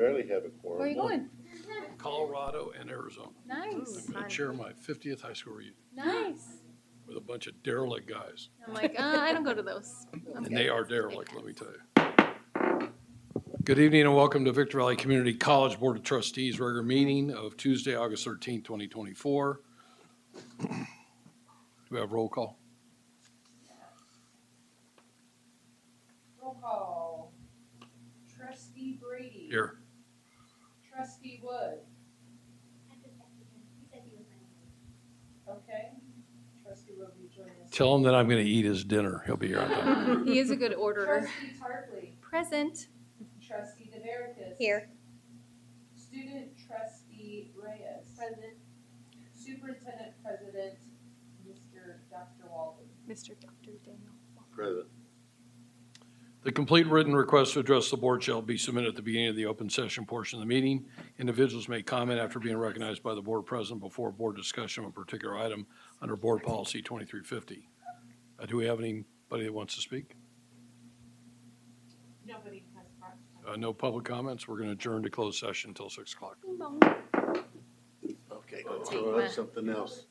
barely have a quorum. Where are you going? Colorado and Arizona. Nice. I'm going to chair my 50th high school reunion Nice. with a bunch of derelict guys. I'm like, I don't go to those. And they are derelict, let me tell you. Good evening and welcome to Victor Valley Community College Board of Trustees regular meeting of Tuesday, August 13th, 2024. Do we have roll call? Roll call. Trustee Brady. Here. Trustee Wood. Okay. Trustee Wood, will you join us? Tell him that I'm going to eat his dinner. He'll be here on time. He is a good orderer. Trustee Tarpley. Present. Trustee DeVeritis. Here. Student Trustee Reyes. Present. Superintendent President, Mr. Dr. Walden. Mr. Dr. Daniel. Present. The complete written request to address the board shall be submitted at the beginning of the open session portion of the meeting. Individuals may comment after being recognized by the board president before board discussion of a particular item under Board Policy 2350. Do we have anybody that wants to speak? Nobody has No public comments. We're going to adjourn to closed session until 6 o'clock. Bing bong. Okay, I'll let's take go my- on something else.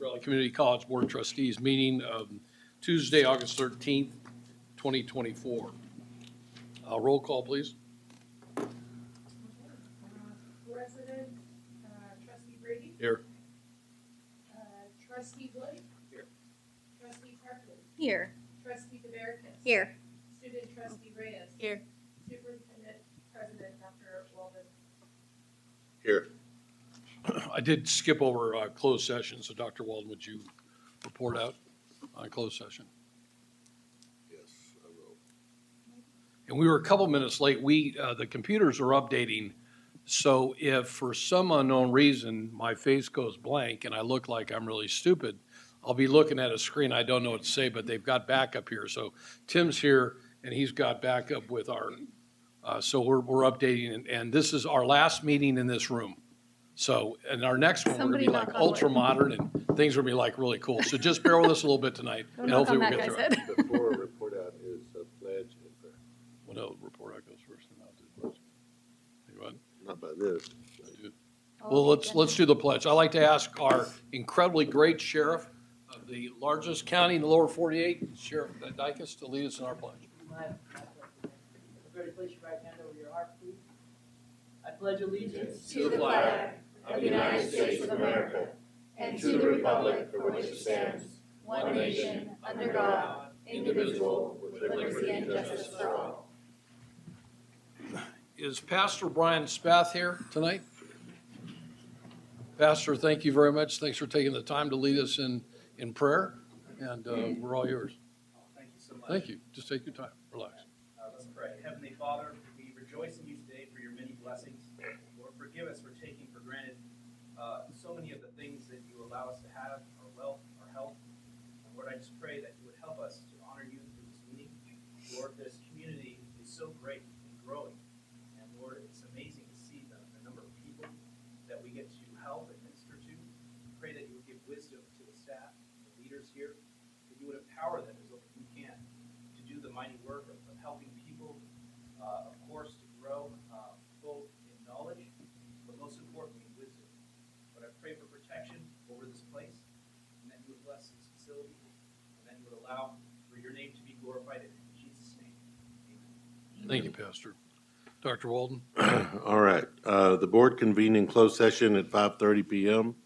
Valley Community College Board of Trustees meeting of Tuesday, August 13th, 2024. Roll call, please. President, Trustee Brady? Here. Trustee Wood? Here. Trustee Hartley? Here. Trustee DeVerekas? Here. Student Trustee Reyes? Here. Superintendent President Dr. Walden? Here. I did skip over closed session, so Dr. Walden, would you report out on closed session? Yes, I will. And we were a couple minutes late. The computers are updating, so if for some unknown reason my face goes blank and I look like I'm really stupid, I'll be looking at a screen. I don't know what to say, but they've got backup here. So Tim's here, and he's got backup with our, so we're updating, and this is our last meeting in this room. So, and our next one, we're gonna be Somebody like knock on wood. ultra modern, and things are gonna be like really cool. So just bear with us a little bit tonight, Don't and knock hopefully on we'll that get guy's through it. head. Before a report out is a pledge and prayer. Well, no, report out goes first, and I'll do the pledge. You want? Not by this. Well, let's do the pledge. I'd like to ask our incredibly great sheriff of the largest county in the lower 48, Sheriff Dykus, to lead us in our pledge. Everybody place your right hand over your heart, please. I pledge allegiance To the flag of the United States of America and to the republic for which it stands, one nation, under God, indivisible, with liberty and justice for all. Is Pastor Brian Spath here tonight? Pastor, thank you very much. Thanks for taking the time to lead us in prayer, and we're all yours. Thank you so much. Thank you. Just take your time. Relax. Let's pray. Heavenly Father, we rejoice in you today for your many blessings. Lord, forgive us for taking for granted so many of the things that you allow us to have, our wealth, our health. And Lord, I just pray that you would help us to honor you through this meeting. Lord, this community is so great and growing. And Lord, it's amazing to see the number of people that we get to help and minister to. Pray that you would give wisdom to the staff, the leaders here, that you would empower them as we can to do the mighty work of helping people, of course, to grow both in knowledge, but most importantly, in wisdom. But I pray for protection over this place, and that you would bless this facility, and that you would allow for your name to be glorified in Jesus' name. Amen. Thank you, Pastor. Dr. Walden? All right. The board convened in closed session at 5:30 PM.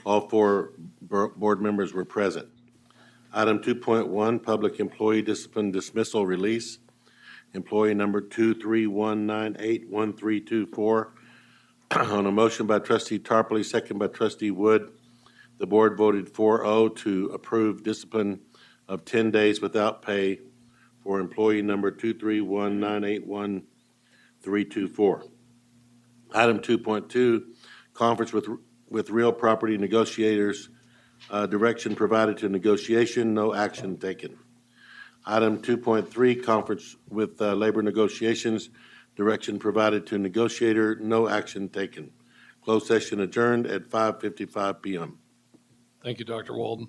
All four board members were present. Item 2.1, Public Employee Discipline Dismissal Release. Employee number 231981324. On a motion by Trustee Tarpley, second by Trustee Wood, the board voted 4-0 to approve discipline of 10 days without pay for employee number 231981324. Item 2.2, Conference with real property negotiators. Direction provided to negotiation, no action taken. Item 2.3, Conference with labor negotiations. Direction provided to negotiator, no action taken. Closed session adjourned at 5:55 PM. Thank you, Dr. Walden.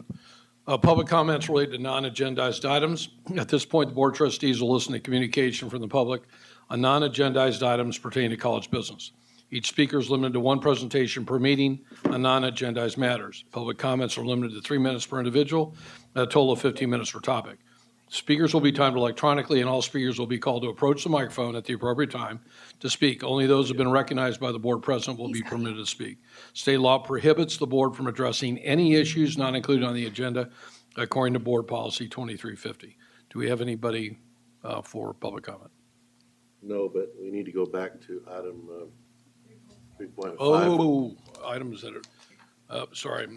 Public comments related to non-agendized items. At this point, the Board of Trustees will listen to communication from the public on non-agendized items pertaining to college business. Each speaker is limited to one presentation per meeting on non-agendized matters. Public comments are limited to 3 minutes per individual, and a total of 15 minutes per topic. Speakers will be timed electronically, and all speakers will be called to approach the microphone at the appropriate time to speak. Only those who have been recognized by the board president will be permitted to speak. State law prohibits the board from addressing any issues not included on the agenda according to Board Policy 2350. Do we have anybody for public comment? No, but we need to go back to item 3.5. Oh, items that are, sorry,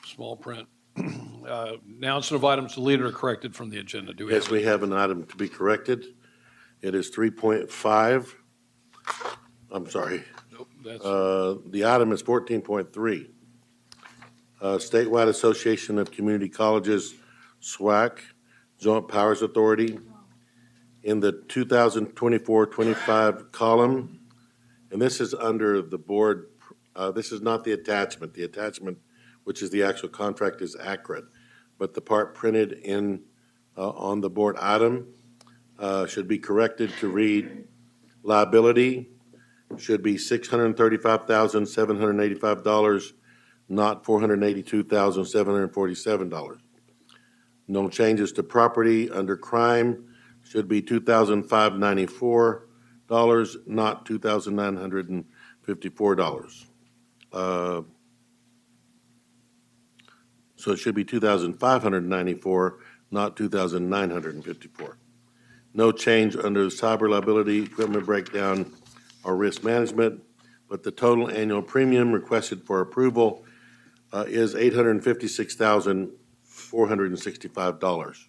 small print. Announcement of items deleted or corrected from the agenda. Do we have? Yes, we have an item to be corrected. It is 3.5. I'm sorry. Nope, that's, The item is 14.3. Statewide Association of Community Colleges, SWAC, Joint Powers Authority. In the 2024-25 column, and this is under the board, this is not the attachment. The attachment, which is the actual contract, is accurate. But the part printed in on the board item should be corrected to read liability should be $635,785 not $482,747. No changes to property under crime should be $2,594, not $2,954. So it should be 2,594, not 2,954. No change under cyber liability, equipment breakdown, or risk management, but the total annual premium requested for approval is $856,465.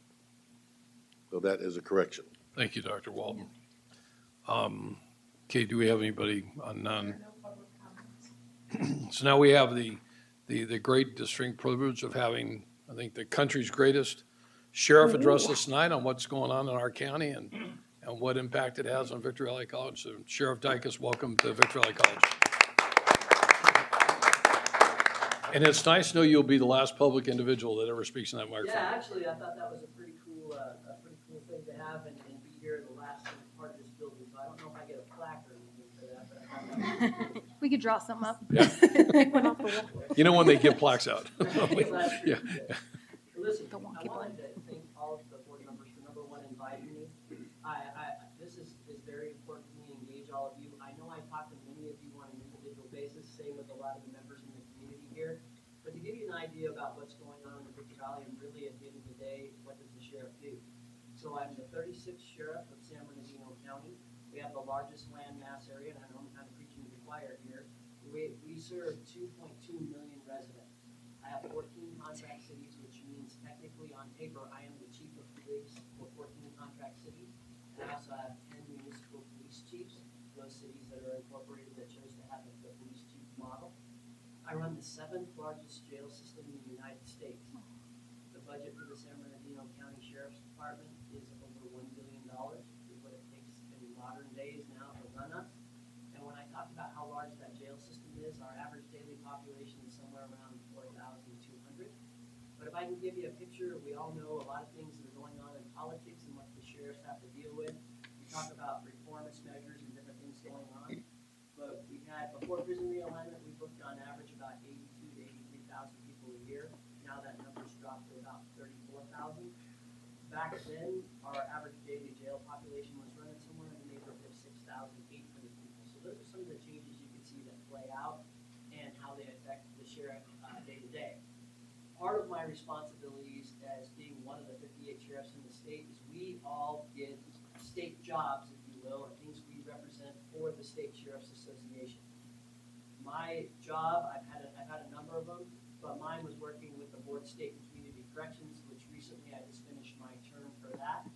So that is a correction. Thank you, Dr. Walton. Okay, do we have anybody on none? No public comments. So now we have the great distinct privilege of having, I think, the country's greatest sheriff address us tonight on what's going on in our county and what impact it has on Victory Valley College. So Sheriff Dykus, welcome to Victory Valley College. And it's nice to know you'll be the last public individual that ever speaks in that microphone. Yeah, actually, I thought that was a pretty cool thing to have and be here in the last part of this building. So I don't know if I get a plaque or anything for that, but I thought that was cool. We could draw some up. Yeah. Pick one off the wall. You know when they give plaques out. Yeah. Listen, The wonky I wanted to thank all of the board members for number one inviting me. This is very important to me, engage all of you. I know I talk to many of you on an individual basis, same with a lot of the members in the community here. But to give you an idea about what's going on in the Victory Valley and really at the end of the day, what does the sheriff do? So I'm the 36th sheriff of San Bernardino County. We have the largest land mass area, and I know I'm kind of preaching to the choir here. We serve 2.2 million residents. I have 14 contract cities, which means technically on paper, I am the chief of police for 14 contract cities. And I also have 10 municipal police chiefs, those cities that are incorporated that chose to have the police chief model. I run the 7th largest jail system in the United States. The budget for the San Bernardino County Sheriff's Department is over $1 billion, is what it takes in modern days now to run us. And when I talk about how large that jail system is, our average daily population is somewhere around 4,200. But if I can give you a picture, we all know a lot of things that are going on in politics and what the sheriffs have to deal with. We talk about reformist measures and different things going on. But we had, before prison realignment, we booked on average about 82,000 to 83,000 people a year. Now that number's dropped to about 34,000. Back then, our average daily jail population was running somewhere in the neighborhood of 6,800 people. So those are some of the changes you can see that play out and how they affect the sheriff day to day. Part of my responsibilities as being one of the 58 sheriffs in the state is we all get state jobs, if you will, or things we represent for the State Sheriff's Association. My job, I've had a number of them, but mine was working with the Board of State and Community Corrections, which recently I just finished my term for that.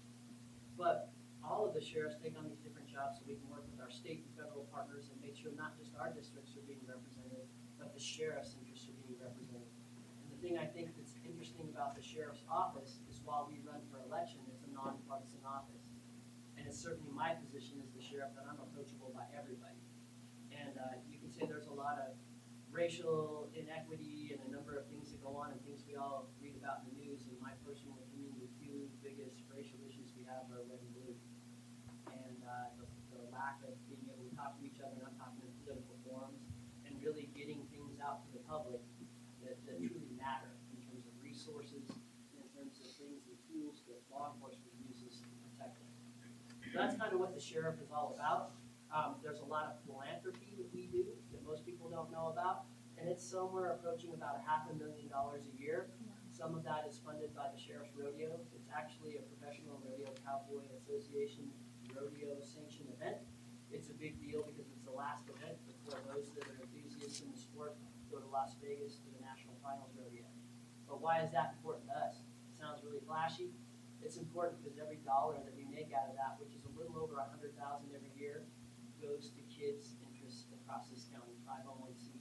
But all of the sheriffs take on these different jobs so we can work with our state and federal partners and make sure not just our districts are being represented, but the sheriff's interests are being represented. And the thing I think that's interesting about the sheriff's office is while we run for election, it's a nonpartisan office. And it's certainly my position as the sheriff that I'm approachable by everybody. And you can say there's a lot of racial inequity and a number of things that go on and things we all read about in the news. In my personal opinion, the two biggest racial issues we have are red and blue. And the lack of being able to talk to each other, and I'm talking in political forums, and really getting things out to the public that truly matter in terms of resources, in terms of things and tools that law enforcement uses to protect them. So that's kind of what the sheriff is all about. There's a lot of philanthropy that we do that most people don't know about, and it's somewhere approaching about $500,000 a year. Some of that is funded by the Sheriff's Rodeo. It's actually a professional rodeo cowboy association rodeo sanctioned event. It's a big deal because it's the last event before those that are enthusiasts in the sport go to Las Vegas for the National Finals Rodeo. But why is that important to us? It sounds really flashy. It's important because every dollar that we make out of that, which is a little over $100,000 every year, goes to kids' interests across this county, 501c.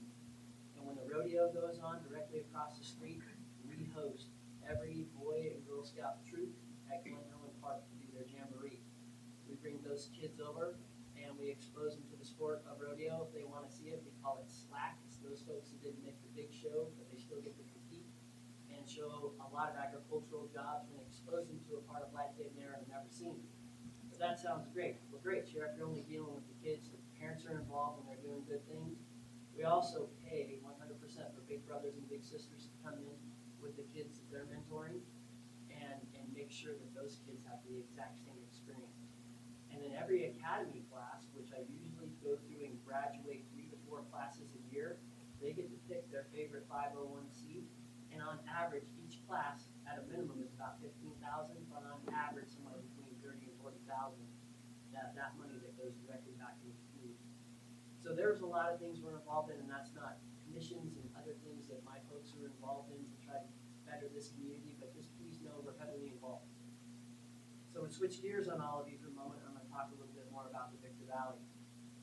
And when the rodeo goes on directly across the street, we host every Boy and Girl Scout troop at Glen Helen Park to do their jamboree. We bring those kids over and we expose them to the sport of rodeo if they want to see it. We call it slack. It's those folks that didn't make the big show, but they still get to compete and show a lot of agricultural jobs and expose them to a part of life they've never seen. But that sounds great. Well, great, Sheriff, you're only dealing with the kids. The parents are involved and they're doing good things. We also pay 100% for big brothers and big sisters to come in with the kids that they're mentoring and make sure that those kids have the exact same experience. And then every academy class, which I usually go through and graduate 3 to 4 classes a year, they get to pick their favorite 501c. And on average, each class at a minimum is about $15,000, but on average, somewhere between $30,000 and $40,000. That money that goes directly back into the community. So there's a lot of things we're involved in, and that's not commissions and other things that my folks are involved in to try to better this community, but just please know we're heavily involved. So we'll switch gears on all of you for a moment. I'm going to talk a little bit more about the Victor Valley.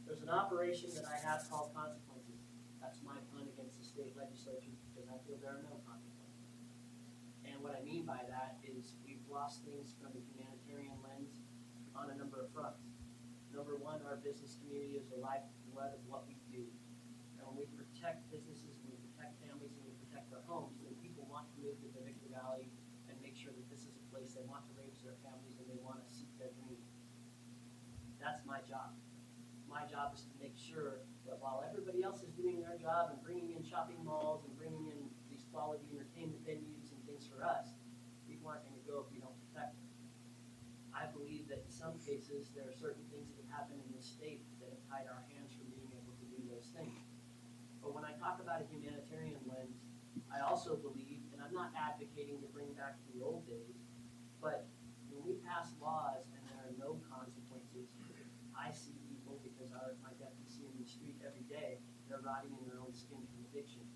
There's an operation that I have called Consequences. That's my pun against the state legislature because I feel there are no consequences. And what I mean by that is we've lost things from a humanitarian lens on a number of fronts. Number one, our business community is the lifeblood of what we do. And when we protect businesses, when we protect families, and we protect our homes, then people want to move to the Victor Valley and make sure that this is a place they want to raise their families and they want to seek their dreams. That's my job. My job is to make sure that while everybody else is doing their job and bringing in shopping malls and bringing in these quality entertainment venues and things for us, people aren't going to go if we don't protect them. I believe that in some cases there are certain things that have happened in this state that have tied our hands from being able to do those things. But when I talk about a humanitarian lens, I also believe, and I'm not advocating to bring back the old days, but when we pass laws and there are no consequences, I see people, because my deputies see them in the street every day, they're rotting in their own skin from addiction.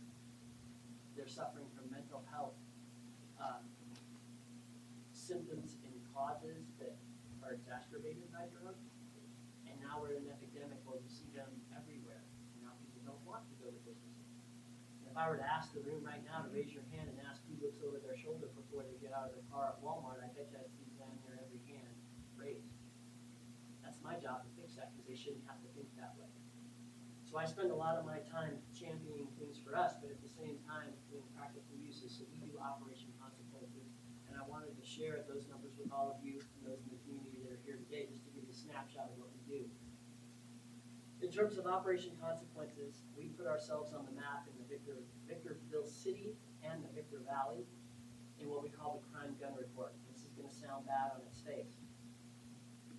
They're suffering from mental health symptoms and causes that are exacerbated by drugs. And now we're in an epidemic where we see them everywhere. And now people don't want to go to businesses. And if I were to ask the room right now to raise your hand and ask who looks over their shoulder before they get out of their car at Walmart, I bet you I'd see down here every hand raised. That's my job to fix that because they shouldn't have to think that way. So I spend a lot of my time championing things for us, but at the same time doing practical uses. So we do Operation Consequences. And I wanted to share those numbers with all of you and those in the community that are here today just to give you a snapshot of what we do. In terms of Operation Consequences, we put ourselves on the map in the Victorville City and the Victor Valley in what we call the Crime Gun Report. This is going to sound bad on its face.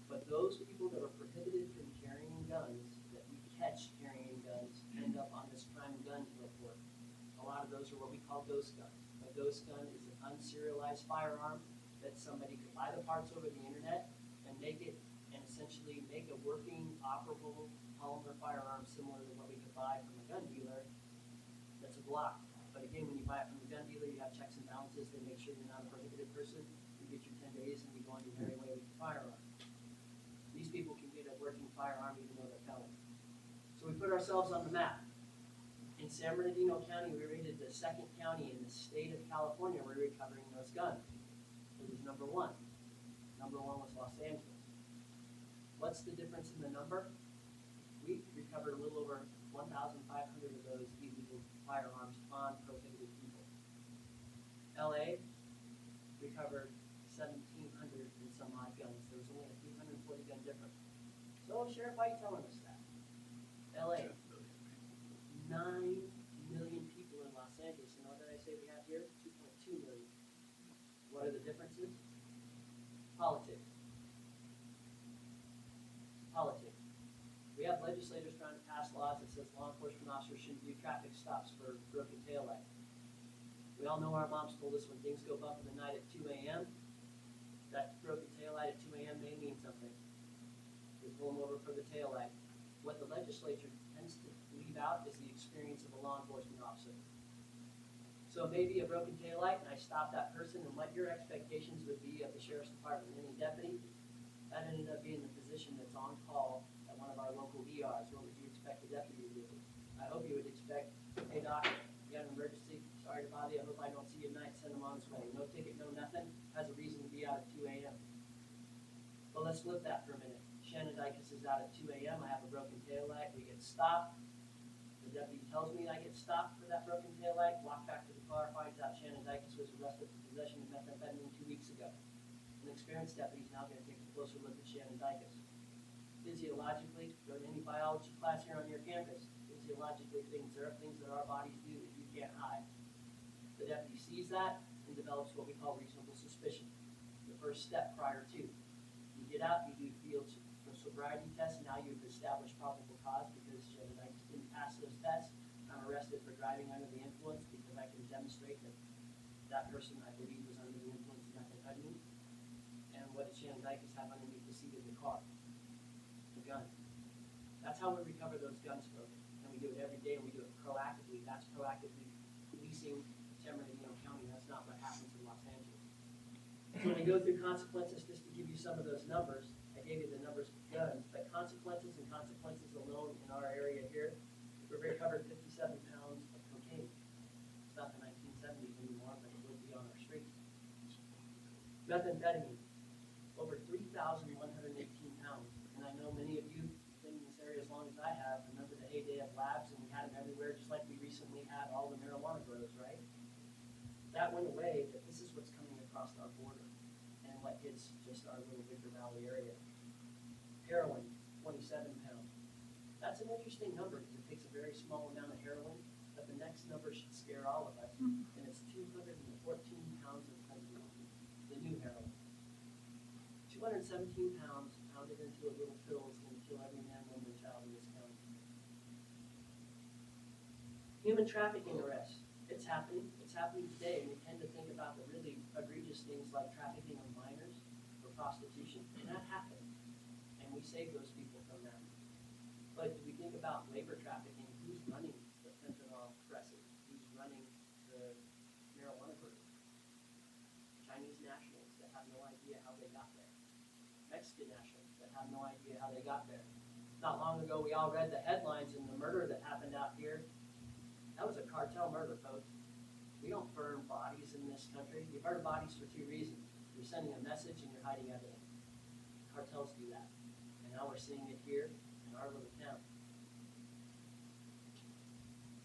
But those people that are prohibited from carrying guns, that we catch carrying guns, end up on this Crime Gun Report. A lot of those are what we call ghost guns. A ghost gun is an unserialized firearm that somebody could buy the parts over the internet and make it and essentially make a working, operable polymer firearm similar to what we could buy from a gun dealer that's a Glock. But again, when you buy it from a gun dealer, you have checks and balances. They make sure you're not a prohibited person. You get your 10 days and you go on your merry way with your firearm. These people can get a working firearm even though they're felons. So we put ourselves on the map. In San Bernardino County, we rated the second county in the state of California where we were recovering those guns. It was number one. Number one was Los Angeles. What's the difference in the number? We recovered a little over 1,500 of those illegal firearms on prohibited people. LA recovered 1,700 and some odd guns. There was only a 340 gun difference. So, Sheriff, why are you telling us that? LA. 9 million people in Los Angeles, and what did I say we have here? 2.2 million. What are the differences? Politics. Politics. We have legislators trying to pass laws that says law enforcement officers shouldn't do traffic stops for broken taillight. We all know our moms told us when things go bump in the night at 2 a.m., that broken taillight at 2 a.m. may mean something. We pull them over for the taillight. What the legislature tends to leave out is the experience of a law enforcement officer. So maybe a broken taillight, and I stop that person, and what your expectations would be of the sheriff's department, any deputy, that ended up being the position that's on call at one of our local ERs. What would you expect the deputy to do? I hope you would expect, hey doc, you got an emergency, sorry to bother you, I hope I don't see you tonight, send them on his way. No ticket, no nothing, has a reason to be out at 2 a.m. Well, let's flip that for a minute. Shannon Dykes is out at 2 a.m., I have a broken taillight, we get stopped. The deputy tells me I get stopped for that broken taillight, walk back to the car, finds out Shannon Dykes was arrested for possession of methamphetamine 2 weeks ago. An experienced deputy is now going to take a closer look at Shannon Dykes. Physiologically, go to any biology class here on your campus. Physiologically, there are things that our bodies do that you can't can't hide. The deputy sees that and develops what we call reasonable suspicion, the first step prior to. You get out, you do field sobriety tests, now you've established probable cause because I didn't pass those tests. I'm arrested for driving under the influence because I can demonstrate that that person, I believe, was under the influence of methamphetamine. And what did Shannon Dykes have underneath the seat of the car? The gun. That's how we recover those guns, folks. And we do it every day, and we do it proactively. That's proactively policing San Bernardino County. That's not what happens in Los Angeles. So when we go through consequences, just to give you some of those numbers, I gave you the numbers of guns, but consequences and consequences alone in our area here, we recovered 57 pounds of cocaine. It's not the 1970s anymore, but it will be on our streets. Methamphetamine, over 3,118 pounds. And I know many of you been in this area as long as I have, remember the heyday of labs, and we had them everywhere, just like we recently had all the marijuana grows, right? That went away, but this is what's coming across our border and what hits just our little Victor Valley area. Heroin, 27 pounds. That's an interesting number because it takes a very small amount of heroin, but the next number should scare all of us, and it's 214 pounds of fentanyl, the new heroin. 217 pounds pounded into a little pill is going to kill every man, woman, and child in this county. Human trafficking arrests. It's happening. It's happening today. And we tend to think about the really egregious things like trafficking of minors or prostitution, and that happens. And we save those people from that. But do we think about labor trafficking? Who's running the fentanyl presses? Who's running the marijuana groups? Chinese nationals that have no idea how they got there. Mexican nationals that have no idea how they got there. Not long ago, we all read the headlines and the murder that happened out here. That was a cartel murder, folks. We don't burn bodies in this country. You burn bodies for two reasons. You're sending a message and you're hiding evidence. Cartels do that. And now we're seeing it here in our little town.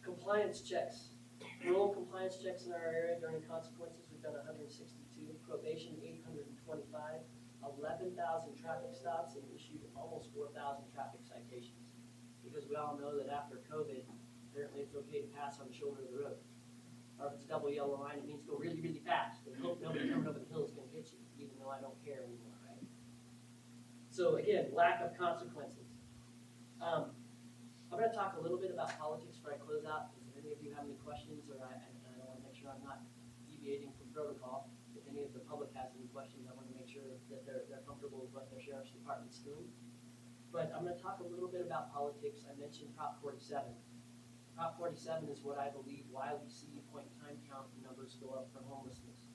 Compliance checks. Parole compliance checks in our area during consequences, we've done 162. Probation, 825. 11,000 traffic stops and issued almost 4,000 traffic citations. Because we all know that after COVID, apparently it's okay to pass on the shoulder of the road. Or if it's a double yellow line, it means go really, really fast. And hope nobody coming over the hill is going to hit you, even though I don't care anymore, right? So again, lack of consequences. I'm going to talk a little bit about politics before I close out. Does any of you have any questions? Or I want to make sure I'm not deviating from protocol. If any of the public has any questions, I want to make sure that they're comfortable with what their sheriff's department's doing. But I'm going to talk a little bit about politics. I mentioned Prop 47. Prop 47 is what I believe why we see point-in-time count numbers go up for homelessness.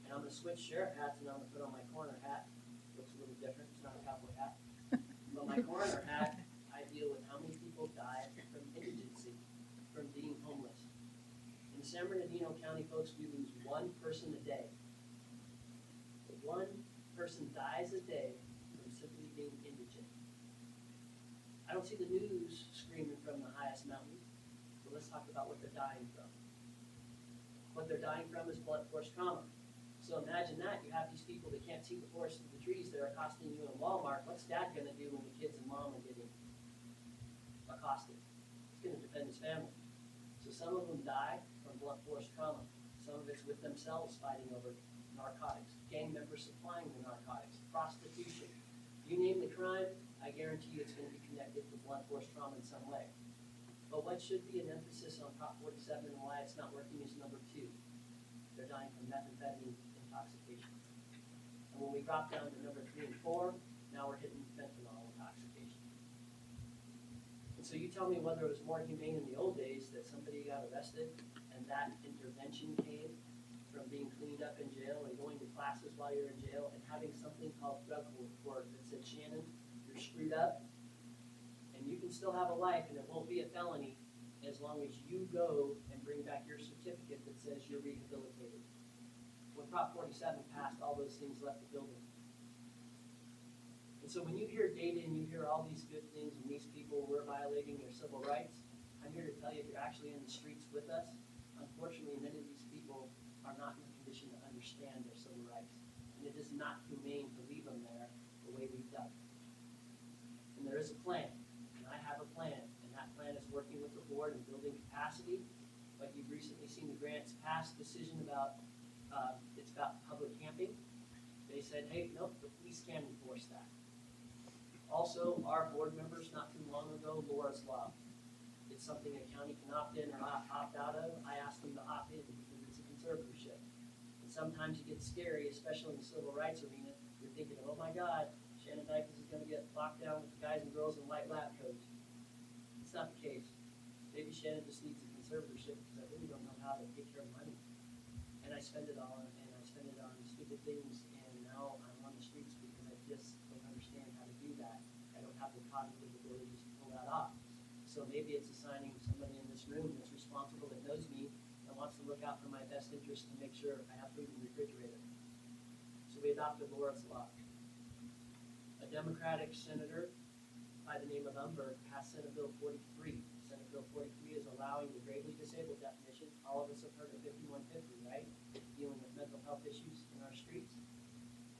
And I'm going to switch sheriff hats and I'm going to put on my coroner hat. Looks a little different. It's not a cowboy hat. But my coroner hat, I deal with how many people die from indigency, from being homeless. In San Bernardino County, folks, we lose one person a day. One person dies a day from simply being indigent. I don't see the news screaming from the highest mountains. So let's talk about what they're dying from. What they're dying from is blunt force trauma. So imagine that. You have these people that can't see the forest of the trees that are accosting you in Walmart. What's dad going to do when the kids and mom are getting accosted? He's going to defend his family. So some of them die from blunt force trauma. Some of it's with themselves fighting over narcotics, gang members supplying the narcotics, prostitution. You name the crime, I guarantee you it's going to be connected to blunt force trauma in some way. But what should be an emphasis on Prop 47 and why it's not working is number 2. They're dying from methamphetamine intoxication. And when we drop down to number 3 and 4, now we're hitting fentanyl intoxication. And so you tell me whether it was more humane in the old days that somebody got arrested and that intervention came from being cleaned up in jail and going to classes while you're in jail and having something called drug court that said, Shannon, you're screwed up and you can still have a life and it won't be a felony as long as you go and bring back your certificate that says you're rehabilitated. When Prop 47 passed, all those things left the building. And so when you hear data and you hear all these good things and these people were violating their civil rights, I'm here to tell you if you're actually in the streets with us, unfortunately many of these people are not in a condition to understand their civil rights. And it is not humane to leave them there the way we've done. And there is a plan, and I have a plan, and that plan is working with the board and building capacity, but you've recently Grant's past decision about, it's about public camping. They said, hey, nope, the police can enforce that. Also, our board members, not too long ago, Laura's Law. It's something a county can opt in or opt out of. I asked them to opt in because it's a conservatorship. And sometimes it gets scary, especially in the civil rights arena. You're thinking, oh my God, Shannon Dykes is gonna get locked down with the guys and girls in white lab coats. It's not the case. Maybe Shannon just needs a conservatorship because I really don't know how to take care of money. And I spend it on stupid things, and now I'm on the streets because I just don't understand how to do that. I don't have the cognitive abilities to pull that off. So maybe it's assigning somebody in this room that's responsible, that knows me, and wants to look out for my best interest to make sure I have food in the refrigerator. So we adopted Laura's Law. A Democratic senator by the name of Umberg passed Senate Bill 43. Senate Bill 43 is allowing the gravely disabled definition. All of us have heard of 5150, right? Dealing with mental health issues in our streets.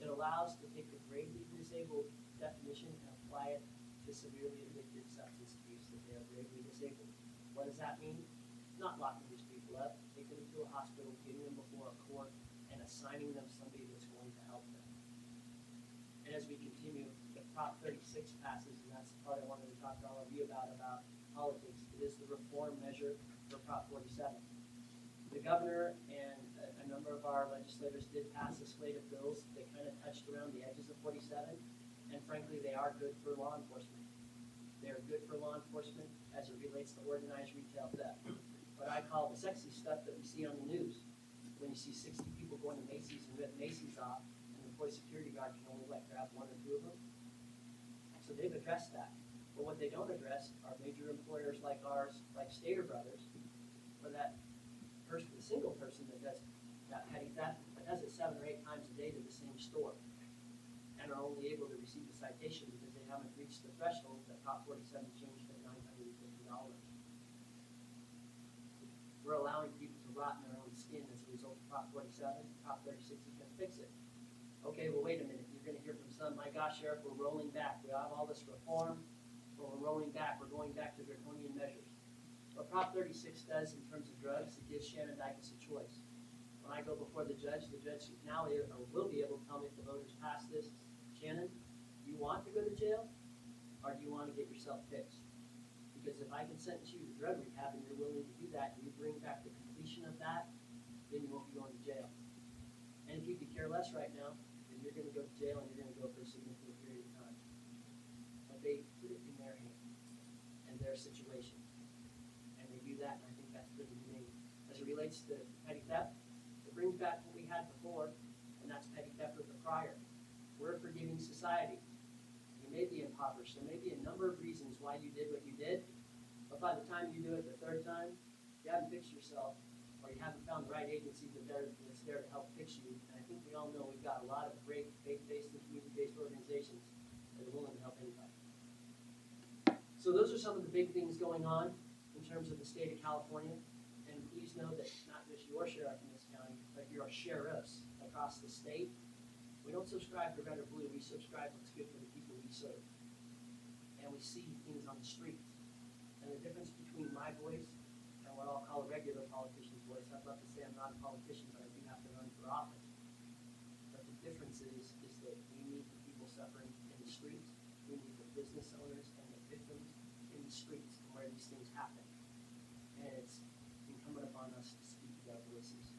It allows to take the gravely disabled definition and apply it to severely addicted substance abuse, that they are gravely disabled. What does that mean? Not locking these people up, taking them to a hospital, getting them before a court, and assigning them somebody that's going to help them. And as we continue, if Prop 36 passes, and that's the part I wanted to talk to all of you about politics, it is the reform measure for Prop 47. The governor and a number of our legislators did pass a slate of bills that kind of touched around the edges of 47, and frankly, they are good for law enforcement. They are good for law enforcement as it relates to organized retail theft. What I call the sexy stuff that we see on the news. When you see 60 people going to Macy's and rip Macy's off, and the police security guard can only grab one or two of them. So they've addressed that. But what they don't address are major employers like ours, like Stater Brothers, or that person, the single person that does that petty theft, but does it 7 or 8 times a day to the same store, and are only able to receive the citation because they haven't reached the threshold that Prop 47 changed to $950. We're allowing people to rot in their own skin as a result of Prop 47. Prop 36 is going to fix it. Okay, well, wait a minute. You're going to hear from some, my gosh, Sheriff, we're rolling back. We have all this reform, but we're rolling back. We're going back to draconian measures. What Prop 36 does in terms of drugs, it gives Shannon Dykes a choice. When I go before the judge now will be able to tell me if the voters pass this. Shannon, do you want to go to jail, or do you want to get yourself fixed? Because if I can sentence you to drug rehab and you're willing to do that, and you bring back the completion of that, then you won't be going to jail. And if you could care less right now, then you're going to go to jail and you're going to go for a significant period of time. But they put it in their hand and their situation. And they do that, and I think that's pretty humane. As it relates to petty theft, it brings back what we had before, and that's petty theft with the prior. We're a forgiving society. You may be impoverished. There may be a number of reasons why you did what you did, but by the time you do it the 3rd time, you haven't fixed yourself, or you haven't found the right agency that's there to help fix you. And I think we all know we've got a lot of great faith-based and community-based organizations that are willing to help anybody. So those are some of the big things going on in terms of the state of California. And please know that not just your sheriff in this county, but your sheriffs across the state. We don't subscribe to red or blue. We subscribe to what's good for the people we serve. And we see things on the streets. And the difference between my voice and what I'll call a regular politician's voice, I'd love to say I'm not a politician, but I do have to run for office. But the difference is that we need the people suffering in the streets. We need the business owners and the victims in the streets and where these things happen. And it's incumbent upon us to speak to their voices,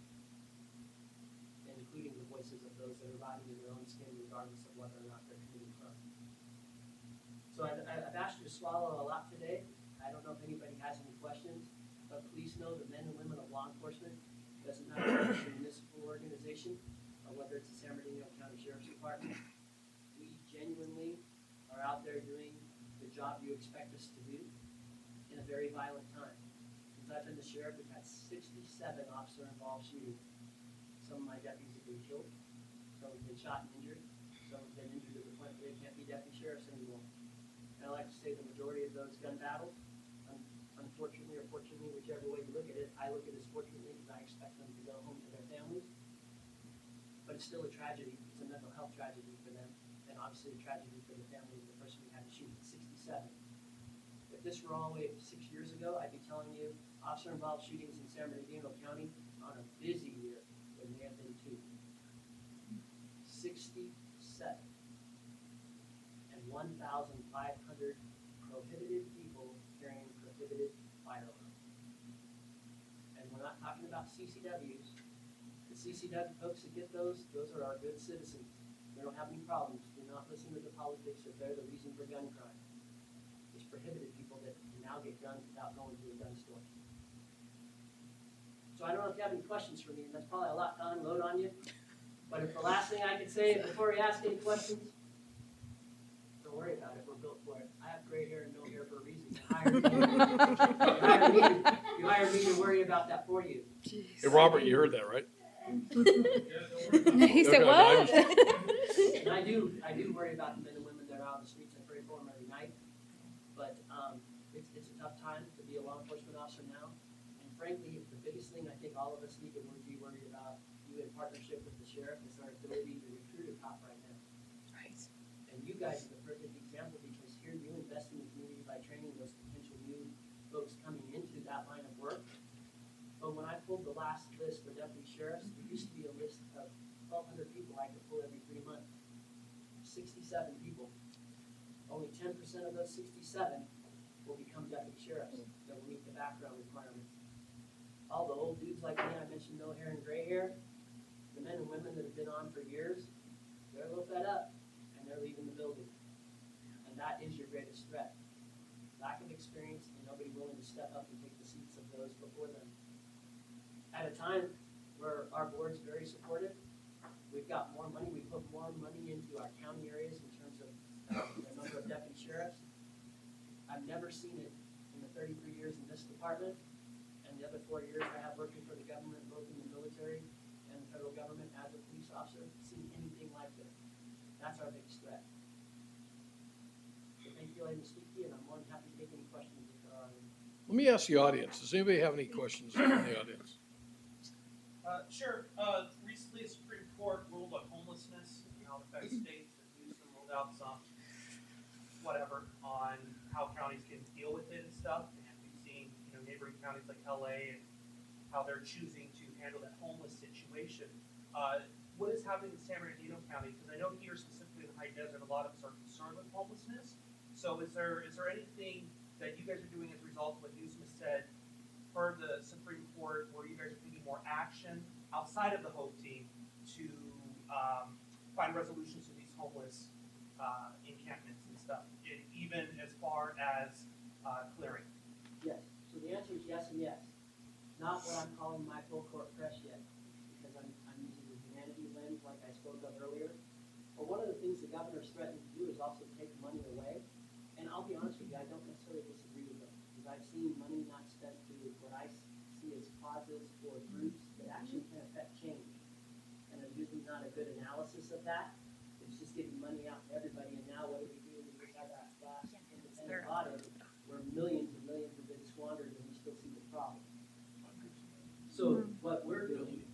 including the voices of those that are rotting in their own skin, regardless of whether or not they're committing crime. So I've asked you to swallow a lot today. I don't know if anybody has any questions, but please know the men and women of law enforcement, doesn't matter whether it's a municipal organization or whether it's the San Bernardino County Sheriff's Department, we genuinely are out there doing the job you expect us to do in a very violent time. Since I've been the sheriff, we've had 67 officer-involved shootings. Some of my deputies have been killed. Some have been shot and injured. Some have been injured to the point where they can't be deputy sheriffs anymore. And I like to say the majority of those gun battles, unfortunately or fortunately, whichever way you look at it, I look at it as fortunately because I expect them to go home to their families. But it's still a tragedy. It's a mental health tragedy for them, and obviously a tragedy for the family of the person we had to shoot at 67. If this were all the way 6 years ago, I'd be telling you officer-involved shootings in San Bernardino County busy year, there may have been 2. 67 and 1,500 prohibited people carrying prohibited firearms. And we're not talking about CCWs. The CCW folks that get those are our good citizens. They don't have any problems. Do not listen to the politics if they're the reason for gun crime. It's prohibited people that can now get guns without going to a gun store. So I don't know if you have any questions for me, and that's probably a lot to unload on you. But if the last thing I could say before you ask any questions, don't worry about it. We're built for it. I have gray hair and no hair for a reason. You hired me to worry about that for you. Hey, Robert, you heard that, right? He said, Okay, what? And I do worry about the men and women that are out in the streets. I pray for them every night. But it's a tough time to be a law enforcement officer now. And frankly, the biggest thing I think all of us need to be worried about, you in partnership with the sheriff, is our ability to recruit a cop right now. Right. And you guys are the perfect example, because here you invest in the community by training those potential new folks coming into that line of work. But when I pulled the last list for deputy sheriffs, there used to be a list of 1,200 people I could pull every 3 months. 67 people. Only 10% of those 67 will become deputy sheriffs that will meet the background requirements. All the old dudes like me, I mentioned no hair and gray hair, the men and women that have been on for years, they're a little fed up and they're leaving the building. And that is your greatest threat. Lack of experience and nobody willing to step up and take the seats of those before them. At a time where our board's very supportive, we've got more money, we put more money into our county areas in terms of the number of deputy sheriffs. I've never seen it in the 33 years in this department, and the other 4 years I have working for the government, both in the military and the federal government as a police officer, seen anything like this. That's our biggest threat. So thank you for letting me speak to you, and I'm more than happy to take any questions if there are any. Let me ask the audience. Does anybody have any questions from the audience? Sure. Recently, the Supreme Court ruled on homelessness and how it affects states. Newsom rolled out some whatever on how counties can deal with it and stuff. And we've seen, neighboring counties like LA and how they're choosing to handle that homeless situation. What is happening in San Bernardino County? Because I know here specifically in the high desert, a lot of us are concerned with homelessness. So is there anything that you guys are doing as a result of what Newsom has said per the Supreme Court, where you guys are taking more action outside of the HOPE team to find resolutions to these homeless encampments and stuff, even as far as clearing? Yes. So the answer is yes and yes. Not what I'm calling my full court press yet, because I'm using the humanity lens like I spoke of earlier. But one of the things the governor's threatening to do is also take money away. And I'll be honest with you, I don't necessarily disagree with them, because I've seen money not spent to what I see as causes or groups that actually can affect change. And there's usually not a good analysis of that. It's just giving money out to everybody, and now what do? We just had that last independent audit where millions and millions have been squandered, and we still see the problem. So what we're doing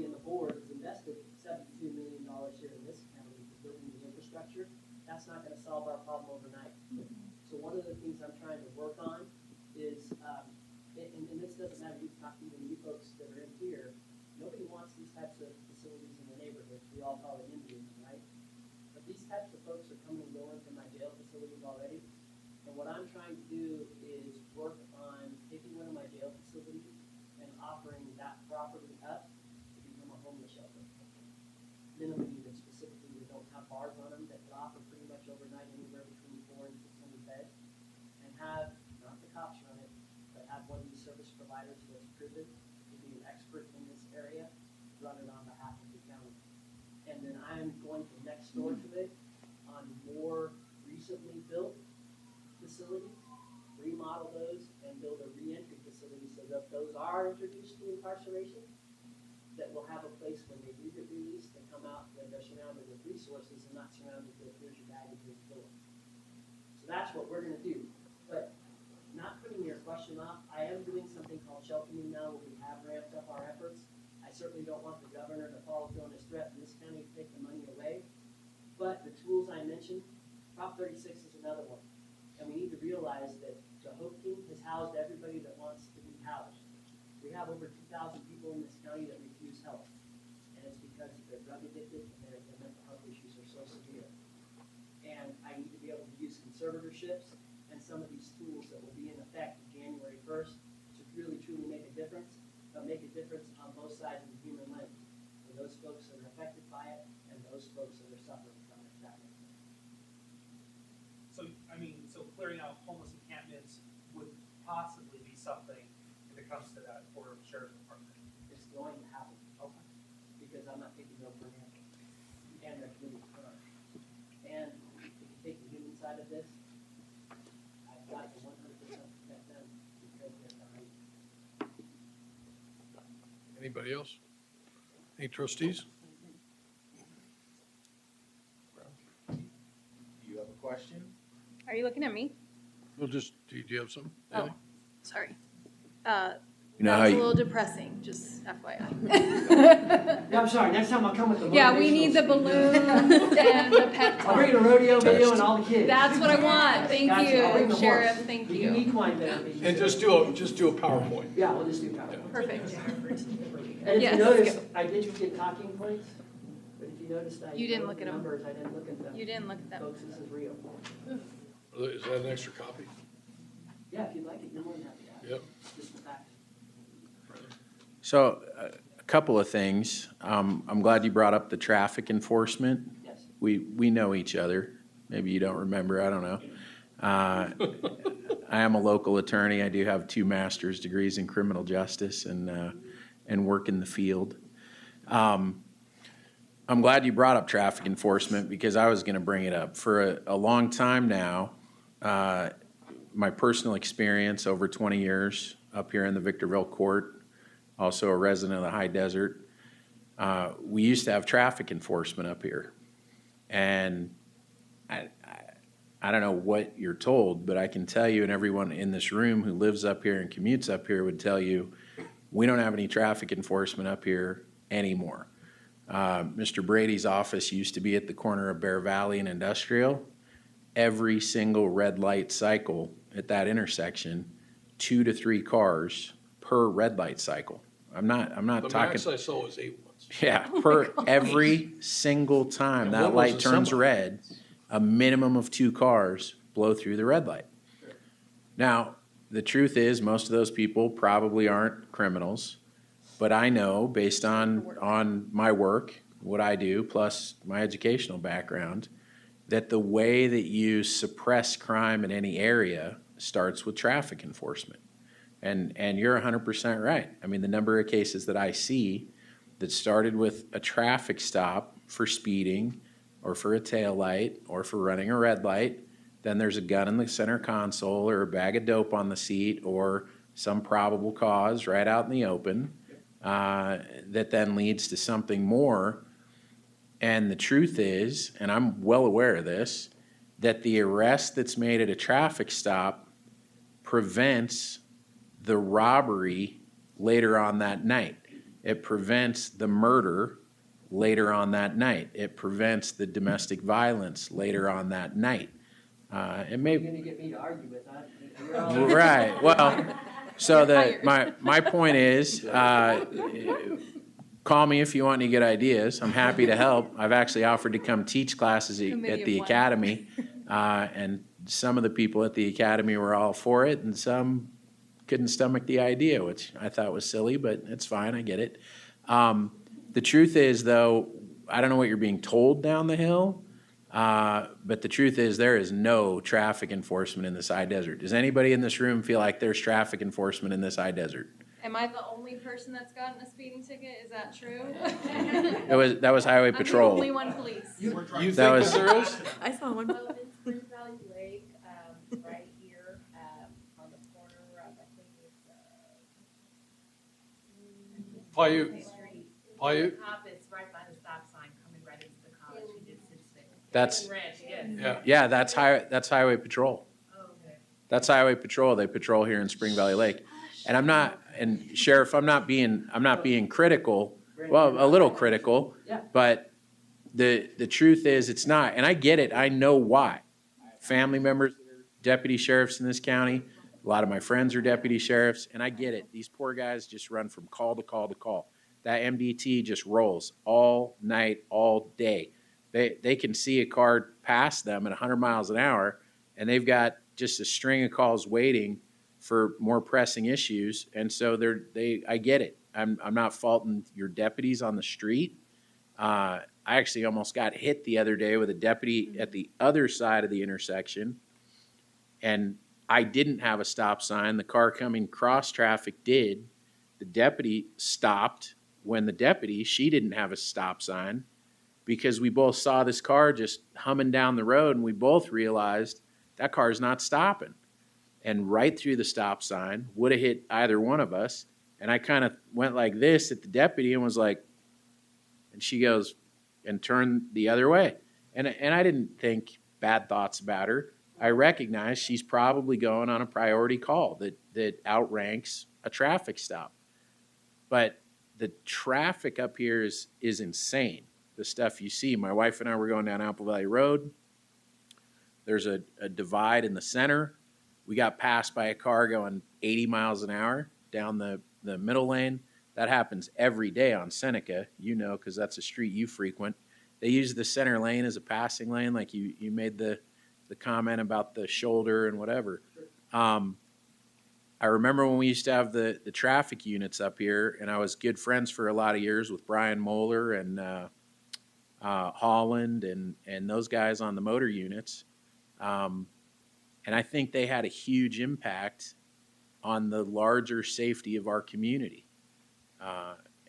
in the board is invested $72 million here in this county for building the infrastructure. That's not going to solve our problem overnight. So one of the things I'm trying to work on is, and this doesn't matter, you talk to even you folks that are in here, nobody wants these types of facilities in their neighborhoods. We all call it Indians, right? But these types of folks are coming and going from my jail facilities already. And what I'm trying to do is work on taking one of my jail facilities and offering that property up to become a homeless shelter. Minimum units specifically that don't have bars on them, that can offer pretty much overnight anywhere between 400 and 600 beds, and have, not the cops run it, but have one of these service providers that's proven to be an expert in this area, run it on behalf of the county. And then I'm going to next door to it on more recently built facilities, remodel those, and build a reentry facility so that those are introduced to incarceration, that will have a place when they do get released and come out, when they're surrounded with resources and not surrounded with here's your bag and here's the door. So that's what we're gonna do. But not putting your question off, I am doing something called sheltering now, where we have ramped up our efforts. I certainly don't want the governor to follow through on his threat in this county to take the money away. But the tools I mentioned, Prop 36 is another one. And we need to realize that the HOPE team has housed everybody that wants to be housed. We have over 2,000 people in this Anybody else? Any trustees? Do you have a question? Are you looking at me? We'll just, do you have some? Oh, sorry. You know That how was a you- little depressing, just FYI. Yeah, I'm sorry, next time I'll come with the Yeah, we need the motivational speech. balloons and the pep I'll bring talk. the rodeo video and all the kids. That's what I want. Thank Gotcha, I'll bring you, the Sheriff, horse. thank We can you. equine therapy. And just do a PowerPoint. Yeah, we'll just do power. Perfect. And if Yes, you notice, go. I did get talking points, but if you noticed, I. You didn't wrote look the at 'em. Numbers, I didn't look at them. You didn't look at them. Folks, this is real. Is that an extra copy? Yeah, if you'd like it, you're more than happy to have it. Yep. Just the facts. So, a couple of things. I'm glad you brought up the traffic enforcement. Yes. We know each other. Maybe you don't remember, I don't know. I am a local attorney. I do have 2 master's degrees in criminal justice and work in the field. I'm glad you brought up traffic enforcement because I was going to bring it up. For a long time now, my personal experience over 20 years up here in the Victorville Court, also a resident of the High Desert, we used to have traffic enforcement up here. And I don't know what you're told, but I can tell you, and everyone in this room who lives up here and commutes up here would tell you, we don't have any traffic enforcement up here anymore. Mr. Brady's office used to be at the corner of Bear Valley and Industrial. Every single red light cycle at that intersection, 2 to 3 cars per red light cycle. I'm not The talking. max I saw was 8 once. Yeah, per every single time And that what was light the turns semi? red, a minimum of 2 cars blow through the red light. Now, the truth is, most of those people probably aren't criminals, but I know based on my work, what I do, plus my educational background, that the way that you suppress crime in any area starts with traffic enforcement. And you're 100% right. I mean, the number of cases that I see that started with a traffic stop for speeding or for a tail light or for running a red light, then there's a gun in the center console or a bag of dope on the seat or some probable cause right out in the open that then leads to something more. And the truth is, and I'm well aware of this, that the arrest that's made at a traffic stop prevents the robbery later on that night. It prevents the murder later on that night. It prevents the domestic violence later on that night. It may You're gonna get me to argue with that. You're all- right. Well, so You're my point is, call me if you want any good ideas. I'm happy to help. I've actually offered to come teach classes Committee at of the one. academy, and some of the people at the academy were all for it, and some couldn't stomach the idea, which I thought was silly, but it's fine. I get it. The truth is, though, I don't know what you're being told down the hill, but the truth is there is no traffic enforcement in this high desert. Does anybody in this room feel like there's traffic enforcement in this high desert? Am I the only person that's gotten a speeding ticket? Is that true? That was Highway I'm the Patrol. only one police. You think That that was- there is? I saw one. Well, in Spring Valley Lake, right here, on the corner of, I think it's, Paiute, Street. Paiute? The cop is right by the stop sign coming right into the college. He just sits there. That's- Ranch, yes. Yeah. Yeah, that's Highway Patrol. Oh, okay. That's Highway Patrol. They patrol here in Spring Valley Lake. And Sheriff, I'm not being critical, well, a little critical, Yeah. but the truth is it's not, and I get it, I know why. Family members, deputy sheriffs in this county, a lot of my friends are deputy sheriffs, and I get it. These poor guys just run from call to call to call. That MDT just rolls all night, all day. They can see a car pass them at 100 miles an hour, and they've got just a string of calls waiting for more pressing issues. And so I get it. I'm not faulting your deputies on the street. I actually almost got hit the other day with a deputy at the other side of the intersection, and I didn't have a stop sign. The car coming cross traffic did. The deputy stopped when she didn't have a stop sign, because we both saw this car just humming down the road, and we both realized that car's not stopping. And right through the stop sign, would have hit either one of us, And I kind of went like this at the deputy and was like, and she goes and turned the other way. And I didn't think bad thoughts about her. I recognize she's probably going on a priority call that outranks a traffic stop. But the traffic up here is insane. The stuff you see. My wife and I were going down Apple Valley Road. There's a divide in the center. We got passed by a car going 80 miles an hour down the middle lane. That happens every day on Seneca, because that's a street you frequent. They use the center lane as a passing lane, like you made the comment about the shoulder and whatever. I remember when we used to have the traffic units up here, and I was good friends for a lot of years with Brian Moeller and Holland and those guys on the motor units. And I think they had a huge impact on the larger safety of our community.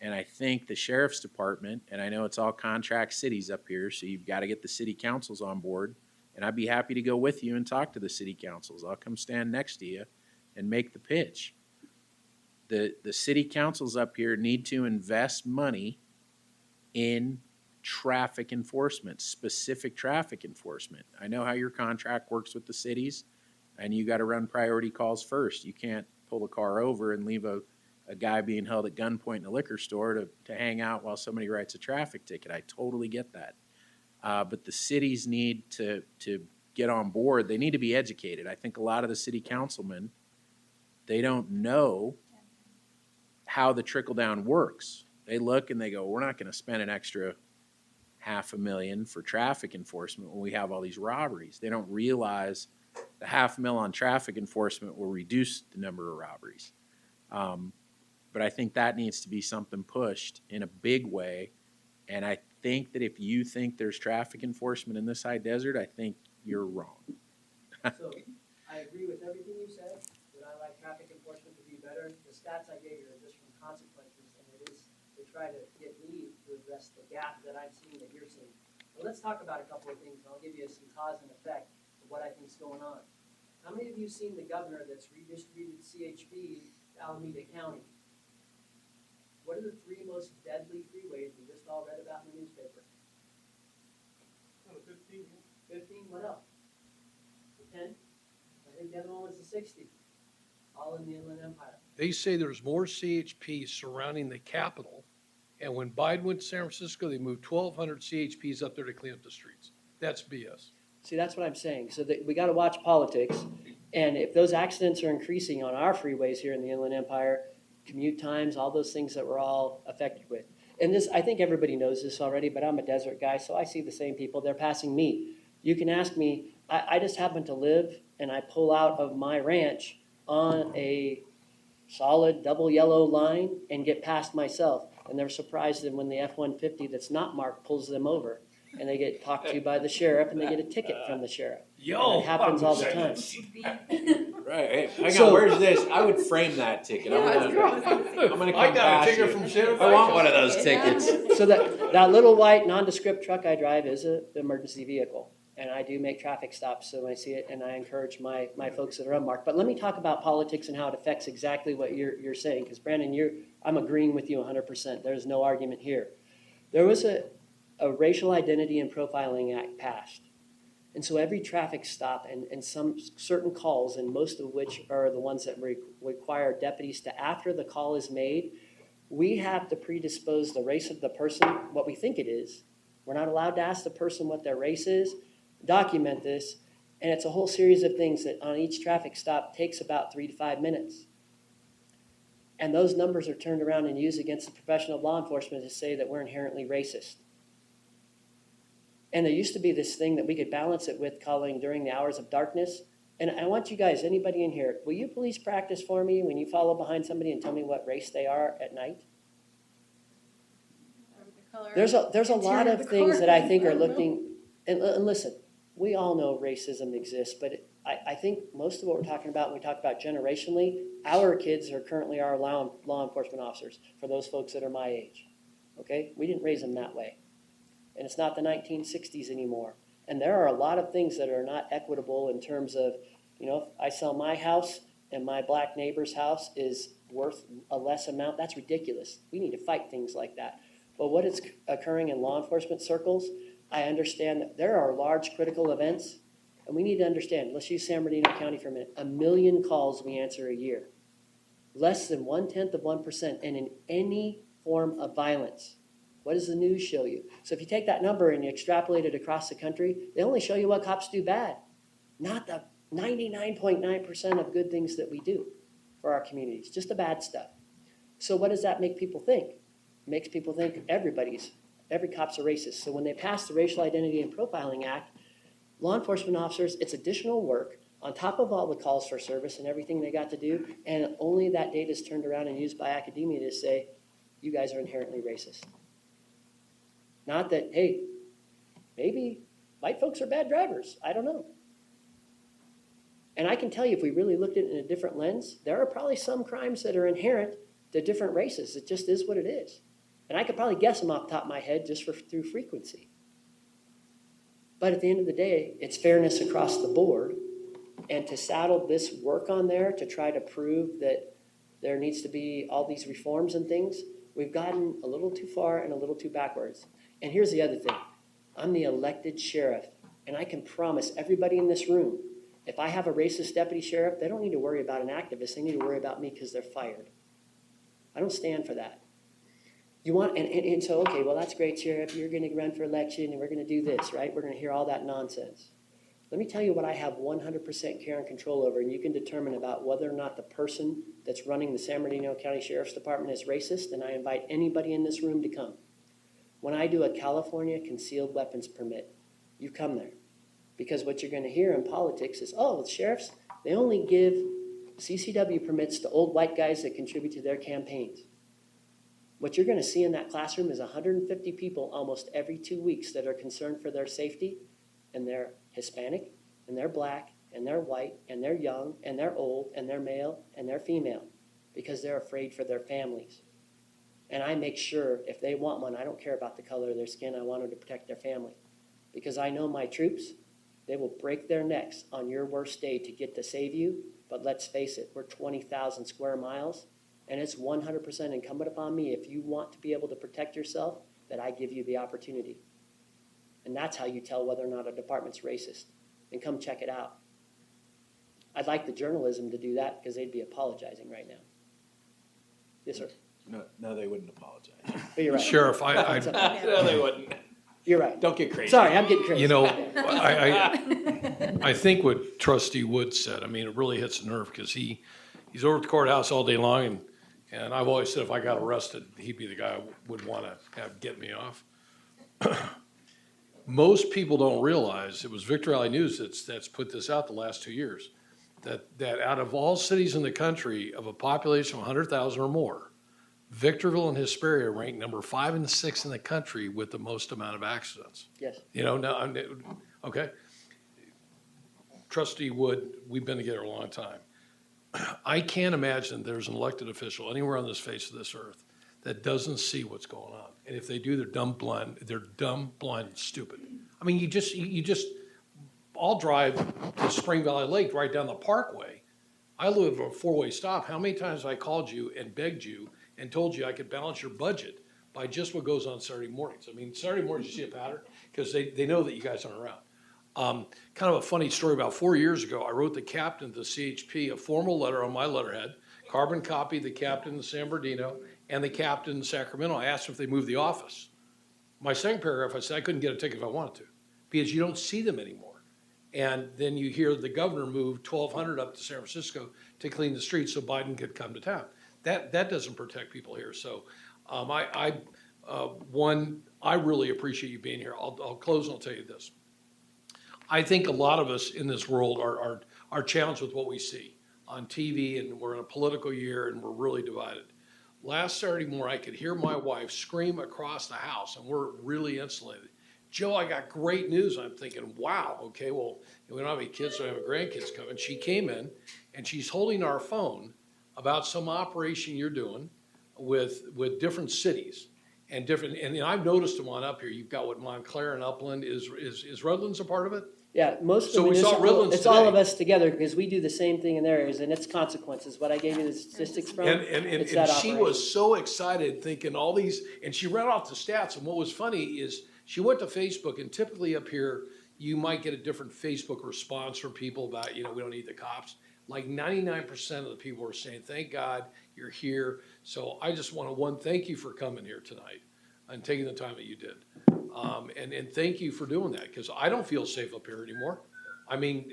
And I think the sheriff's department, and I know it's all contract cities up here, so you've got to get the city councils on board. And I'd be happy to go with you and talk to the city councils. I'll come stand next to you and make the pitch. The city councils up here need to invest money in traffic enforcement, specific traffic enforcement. I know how your contract works with the cities, and you got to run priority calls first. You can't pull the car over and leave a guy being held at gunpoint in a liquor store to hang out while somebody writes a traffic ticket. I totally get that. But the cities need to get on board. They need to be educated. I think a lot of the city councilmen, they don't know how the trickle-down works. They look and they go, we're not going to spend an extra $500,000 for traffic enforcement when we have all these robberies. They don't realize the $500,000 on traffic enforcement will reduce the number of robberies. But I think that needs to be something pushed in a big way. And I think that if you think there's traffic enforcement in this high desert, I think you're wrong. So I agree with everything you said, that I like traffic enforcement to be better. The stats I gave you are just from consequences, and it is to try to get me to address the gap that I'm seeing that you're seeing. But let's talk about a couple of things, and I'll give you some cause and effect of what I think is going on. How many of you seen the governor that's redistributed CHP to Alameda County? What are the 3 most deadly freeways we just all read about in the newspaper? 15. 15, what else? 10? I think the other one was the 60. All in the Inland Empire. They say there's more CHP surrounding the Capitol, and when Biden went to San Francisco, they moved 1,200 CHPs up there to clean up the streets. That's BS. See, that's what I'm saying. So that we got to watch politics, and if those accidents are increasing on our freeways here in the Inland Empire, commute times, all those things that we're all affected with. And this, I think everybody knows this already, but I'm a desert guy, so I see the same people. They're passing me. You can ask me, I just happen to live, and I pull out of my ranch on a solid double yellow line and get past myself. And they're surprised that when the F-150 that's not marked pulls them over, and they get talked to by the sheriff, and they get a ticket from the sheriff. And it happens all the time. Right. Hey, hang So- on. Where's this? I would frame that ticket. I'm gonna come I got past a ticket you. from Sheriff. I want one of those tickets. So that little white nondescript truck I drive is an emergency vehicle. And I do make traffic stops, so when I see it, and I encourage my folks that are unmarked. But let me talk about politics and how it affects exactly what you're saying. Because Brandon, I'm agreeing with you 100%. There's no argument here. There was a Racial Identity and Profiling Act passed. And so every traffic stop and some certain calls, and most of which are the ones that require deputies to, after the call is made, we have to predispose the race of the person, what we think it is. We're not allowed to ask the person what their race is, document this, and it's a whole series of things that on each traffic stop takes about 3 to 5 minutes. And those numbers are turned around and used against the profession of law enforcement to say that we're inherently racist. And there used to be this thing that we could balance it with calling during the hours of darkness. And I want you guys, anybody in here, will you police practice for me when you follow behind somebody and tell me what race they are at night? There's a lot of things that I think are looking, and listen, we all know racism exists, but I think most of what we're talking about, when we talk about generationally, our kids are currently our law enforcement officers, for those folks that are my age. Okay? We didn't raise them that way. And it's not the 1960s anymore. And there are a lot of things that are not equitable in terms of, if I sell my house and my black neighbor's house is worth a less amount, that's ridiculous. We need to fight things like that. But what is occurring in law enforcement circles, I understand that there are large critical events, and we need to understand, let's use San Bernardino County for a minute, 1 million calls we answer a year. Less than 0.1%, and in any form of violence. What does the news show you? So if you take that number and you extrapolate it across the country, they only show you what cops do bad, not the 99.9% of good things that we do for our communities, just the bad stuff. So what does that make people think? It makes people think every cop's a racist. So when they pass the Racial Identity and Profiling Act, law enforcement officers, it's additional work on top of all the calls for service and everything they got to do, and only that data is turned around and used by academia to say, you guys are inherently racist. Not that, hey, maybe white folks are bad drivers. I don't know. And I can tell you, if we really looked at it in a different lens, there are probably some crimes that are inherent to different races. It just is what it is. And I could probably guess them off the top of my head just through frequency. But at the end of the day, it's fairness across the board. And to saddle this work on there to try to prove that there needs to be all these reforms and things, we've gotten a little too far and a little too backwards. And here's the other thing. I'm the elected sheriff, and I can promise everybody in this room, if I have a racist deputy sheriff, they don't need to worry about an activist. They need to worry about me because they're fired. I don't stand for that. You want, and so, okay, well, that's great, Sheriff. You're going to run for election, and we're going to do this, right? We're going to hear all that nonsense. Let me tell you what I have 100% care and control over, and you can determine about whether or not the person that's running the San Bernardino County Sheriff's Department is racist, and I invite anybody in this room to come. When I do a California concealed weapons permit, you come there. Because what you're going to hear in politics is, oh, the sheriffs, they only give CCW permits to old white guys that contribute to their campaigns. What you're going to see in that classroom is 150 people almost every 2 weeks that are concerned for their safety, and they're Hispanic, and they're black, and they're white, and they're young, and they're old, and they're male, and they're female, because they're afraid for their families. And I make sure if they want one, I don't care about the color of their skin, I want them to protect their family. Because I know my troops, they will break their necks on your worst day to get to save you, but let's face it, we're 20,000 square miles, and it's 100% incumbent upon me, if you want to be able to protect yourself, that I give you the opportunity. And that's how you tell whether or not a department's racist. And come check it out. I'd like the journalism to do that because they'd be apologizing right now. Yes, sir. No, they wouldn't apologize. But you're right. Sheriff, No, they wouldn't. You're right. Don't get crazy. Sorry, I'm getting crazy. you know, I think what Trustee Wood said, I mean, it really hits a nerve because he's over at the courthouse all day long, and I've always said if I got arrested, he'd be the guy I would want to have get me off. Most people don't realize, it was Victor Valley News that's put this out the last 2 years, that out of all cities in the country of a population of 100,000 or more, Victorville and Hesperia rank number 5 and 6 in the country with the most amount of accidents. Yes. You know, now, okay. Trustee Wood, we've been together a long time. I can't imagine there's an elected official anywhere on this face of this earth that doesn't see what's going on. And if they do, they're dumb, blind, and stupid. I mean, you just all drive to Spring Valley Lake right down the parkway. I live a 4-way stop. How many times have I called you and begged you and told you I could balance your budget by just what goes on Saturday mornings? I mean, Saturday mornings you see a pattern because they know that you guys aren't around. Kind of a funny story, about 4 years ago, I wrote the captain of the CHP a formal letter on my letterhead, carbon copy the captain in San Bernardino and the captain in Sacramento. I asked them if they moved the office. My second paragraph, I said I couldn't get a ticket if I wanted to because you don't see them anymore. And then you hear the governor move 1,200 up to San Francisco to clean the streets so Biden could come to town. That doesn't protect people here. So I really appreciate you being here. I'll close and I'll tell you this. I think a lot of us in this world are challenged with what we see on TV, and we're in a political year and we're really divided. Last Saturday morning, I could hear my wife scream across the house, and we're really insulated. Joe, I got great news. I'm thinking, wow, okay, well, we don't have any kids, so I have grandkids coming. She came in, and she's holding our phone about some operation you're doing with different cities. and different, and I've noticed them on up here. You've got what Montclair and Upland, is Redlands a part of it? Yeah, most of So the we saw municipal, Redlands it's all of today. us together, because we do the same thing in their areas, and it's consequences. What I gave you the statistics from, And it's that she operation. was so excited thinking all these, and she read off the stats, and what was funny is she went to Facebook, and typically up here, you might get a different Facebook response from people about, we don't need the cops. Like 99% of the people were saying, thank God you're here. So I just want to, thank you for coming here tonight and taking the time that you did. And thank you for doing that, because I don't feel safe up here anymore. I mean,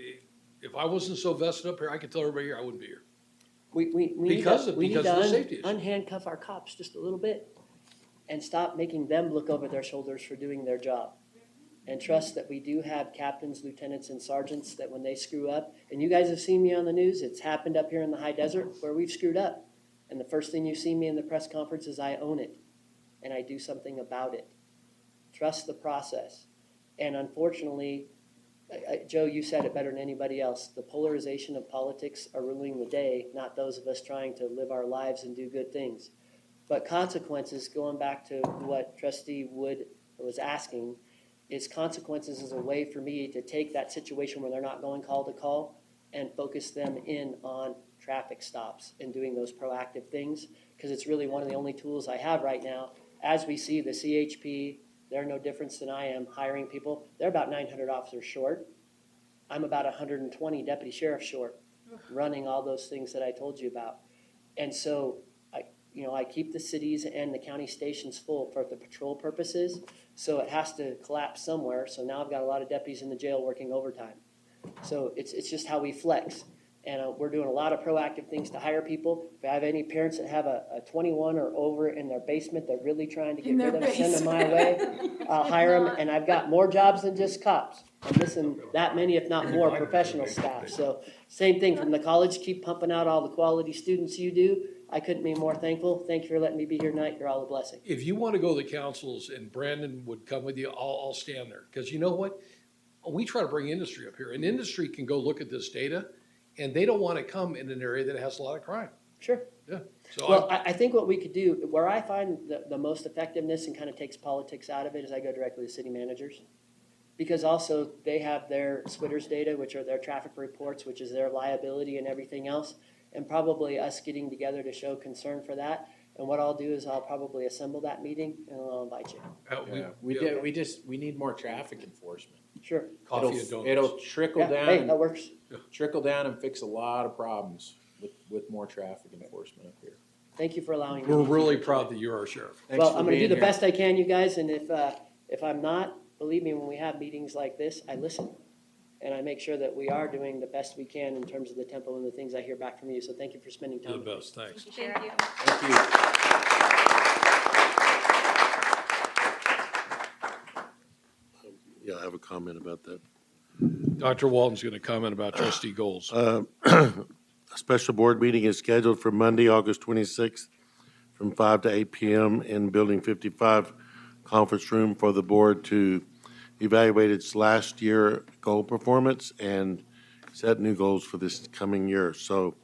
if I wasn't so vested up here, I could tell everybody here I wouldn't be here. We need Because to, of- we need because to of the safety issue. unhandcuff our cops just a little bit and stop making them look over their shoulders for doing their job. And trust that we do have captains, lieutenants, and sergeants that when they screw up, and you guys have seen me on the news, it's happened up here in the high desert where we've screwed up. And the first thing you see me in the press conference is I own it and I do something about it. Trust the process. And unfortunately, Joe, you said it better than anybody else. The polarization of politics are ruling the day, not those of us trying to live our lives and do good things. But consequences, going back to what Trustee Wood was asking, is consequences is a way for me to take that situation where they're not going call to call and focus them in on traffic stops and doing those proactive things, because it's really one of the only tools I have right now. As we see the CHP, they're no difference than I am hiring people. They're about 900 officers short. I'm about 120 deputy sheriffs short, running all those things that I told you about. And so I keep the cities and the county stations full for the patrol purposes. So it has to collapse somewhere. So now I've got a lot of deputies in the jail working overtime. So it's just how we flex. And we're doing a lot of proactive things to hire people. If I have any parents that have a 21 or over in their basement, they're really trying to get rid of them, send them my way. I'll hire them, and I've got more jobs than just cops. I'm missing that many, if not more, professional staff. So same thing from the college, keep pumping out all the quality students you do. I couldn't be more thankful. Thank you for letting me be here tonight. You're all a blessing. If you want to go to the councils and Brandon would come with you, I'll stand there. Because you know what? We try to bring industry up here, and industry can go look at this data, and they don't want to come in an area that has a lot of crime. Sure. Yeah. So Well, I think what we could do, where I find the most effectiveness and kind of takes politics out of it, is I go directly to city managers. Because also they have their SWITRS data, which are their traffic reports, which is their liability and everything else. And probably us getting together to show concern for that. And what I'll do is I'll probably assemble that meeting and I'll invite you. We need more traffic enforcement. Sure. Coffee and donuts. It'll trickle Yeah, hey, down, that works. and fix a lot of problems with more traffic enforcement up here. Thank you for allowing We're me. really proud that you're our sheriff. Thanks Well, for I'm gonna do being the here. best I can, you guys, and if I'm not, believe me, when we have meetings like this, I listen. And I make sure that we are doing the best we can in terms of the tempo and the things I hear back from you. So thank you for spending You're time the with me. best. Thanks. Thank you. Thank you. Yeah, I have a comment about that. Dr. Walton's going to comment about trustee goals. A special board meeting is scheduled for Monday, August 26th, from 5 to 8 p.m. in Building 55 Conference Room for the board to evaluate its last year goal performance and set new goals for this coming year. So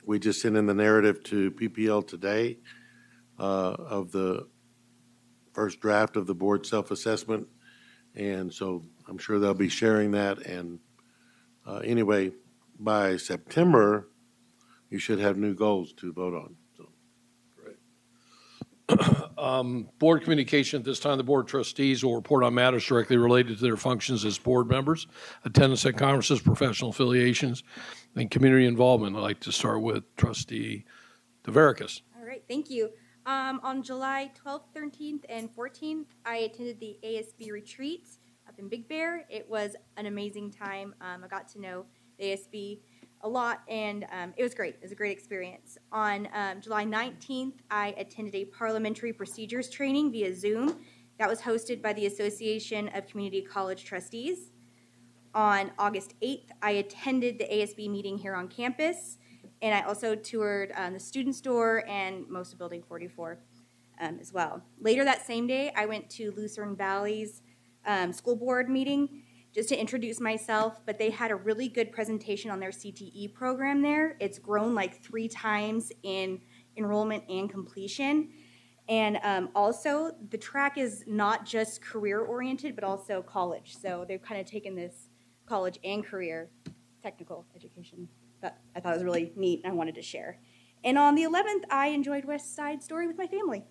we just sent in the narrative to PPL today of the first draft of the board self-assessment. And so I'm sure they'll be sharing that. And anyway, by September, you should have new goals to vote on. So. Board communication, at this time, the board trustees will report on matters directly related to their functions as board members, attendance at conferences, professional affiliations, and community involvement. I'd like to start with trustee DeVericus. All right, thank you. On July 12th, 13th, and 14th, I attended the ASB retreat up in Big Bear. It was an amazing time. I got to know the ASB a lot, and it was great. It was a great experience. On July 19th, I attended a parliamentary procedures training via Zoom that was hosted by the Association of Community College Trustees. On August 8th, I attended the ASB meeting here on campus, and I also toured the student store and most of Building 44 as well. Later that same day, I went to Lucerne Valley's school board meeting just to introduce myself, but they had a really good presentation on their CTE program there. It's grown like 3 times in enrollment and completion. And also, the track is not just career-oriented, but also college. So they've kind of taken this college and career technical education that I thought was really neat and I wanted to share. And on the 11th, I enjoyed West Side Story with my family.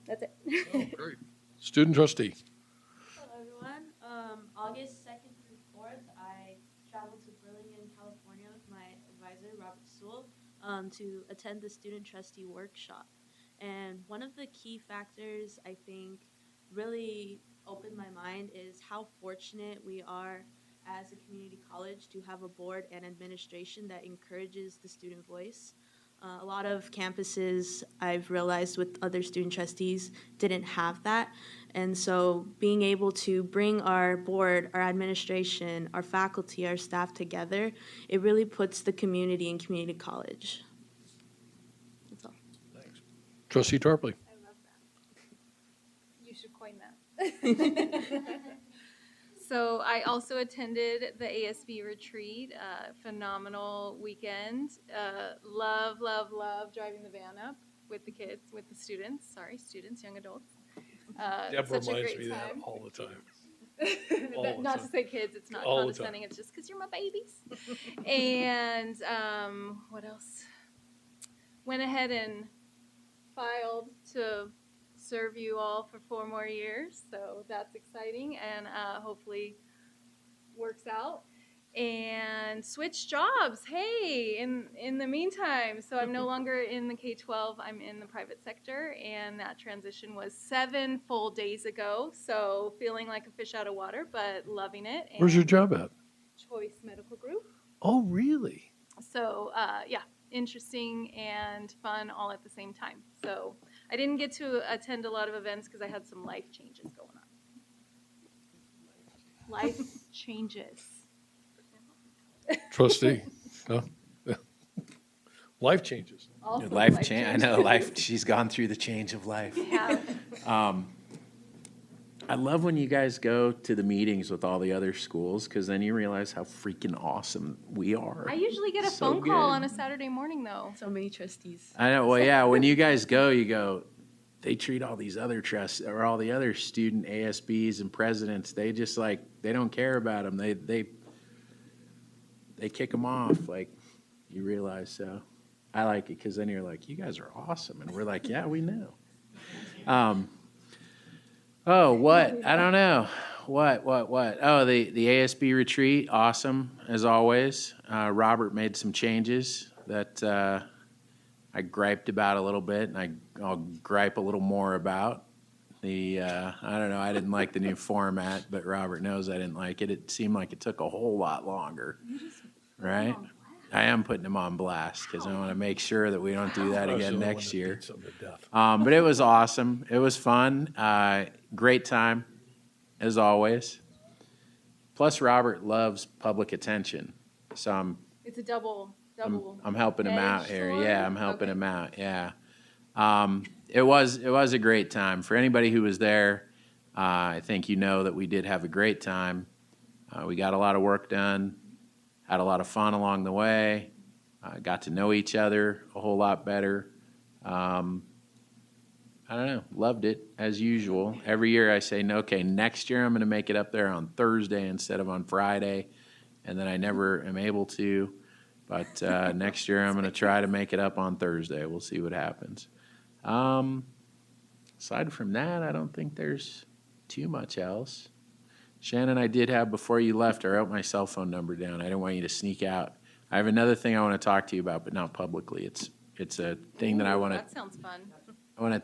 That's it. Oh, great. Student trustee. Hello, everyone. August 2nd through 4th, I traveled to Burlington, California with my advisor, Robert Sewell, to attend the student trustee workshop. And one of the key factors I think really opened my mind is how fortunate we are as a community college to have a board and administration that encourages the student voice. A lot of campuses, I've realized with other student trustees, didn't have that. And so being able to bring our board, our administration, our faculty, our staff together, it really puts the community in community college. That's all. Thanks. Trustee Tarpley. I love that. You should coin that. So I also attended the ASB retreat, phenomenal weekend. Love driving the van up with the kids, with the students, young adults. Deborah Such a reminds great me of that time. all the time. All the Not time. to say kids, it's not All the time. condescending, it's just because you're my babies. And what else? Went ahead and filed to serve you all for 4 more years, so that's exciting and hopefully works out. And switch jobs, hey, in the meantime. So I'm no longer in the K-12, I'm in the private sector, and that transition was 7 full days ago. So feeling like a fish out of water, but loving it. Where's your And job at? Choice Medical Group. Oh, really? So yeah, interesting and fun all at the same time. So I didn't get to attend a lot of events because I had some life changes going on. Life changes. Trustee. No? Yeah. Life changes. Also Life change. I changes. know life. She's gone through the change of life. Yeah. I love when you guys go to the meetings with all the other schools because then you realize how freaking awesome we are. I usually get a So phone call good. on a Saturday morning, though. So many trustees. I know. Well, yeah. When you guys go, you go. They treat all these other trusts or all the other student ASBs and presidents. They just like they don't care about them. They kick them off. Like you realize. So I like it because then you're like, you guys are awesome, and we're like, yeah, we know. Oh, what? I don't know. What? Oh, the ASB retreat, awesome as always. Robert made some changes that I griped about a little bit, and I'll gripe a little more about. I don't know, I didn't like the new format, but Robert knows I didn't like it. It seemed like it took a whole lot longer, right? I am putting him on blast because I want to make sure that we don't do that again next year. But it was awesome. It was fun. Great time, as always. Plus, Robert loves public attention, so It's a double. I'm helping him out edged here. sword? Yeah, I'm helping Okay. him out. Yeah. It was a great time for anybody who was there. I think you know that we did have a great time. We got a lot of work done, had a lot of fun along the way, got to know each other a whole lot better. I don't know, loved it as usual. Every year I say, no, okay, next year I'm going to make it up there on Thursday instead of on Friday, and then I never am able to. But next year I'm going to try to make it up on Thursday. We'll see what happens. Aside from that, I don't think there's too much else. Shannon, I did have, before you left, I wrote my cell phone number down. I didn't want you to sneak out. I have another thing I want to talk to you about, but not publicly. It's a thing that I want to That sounds fun.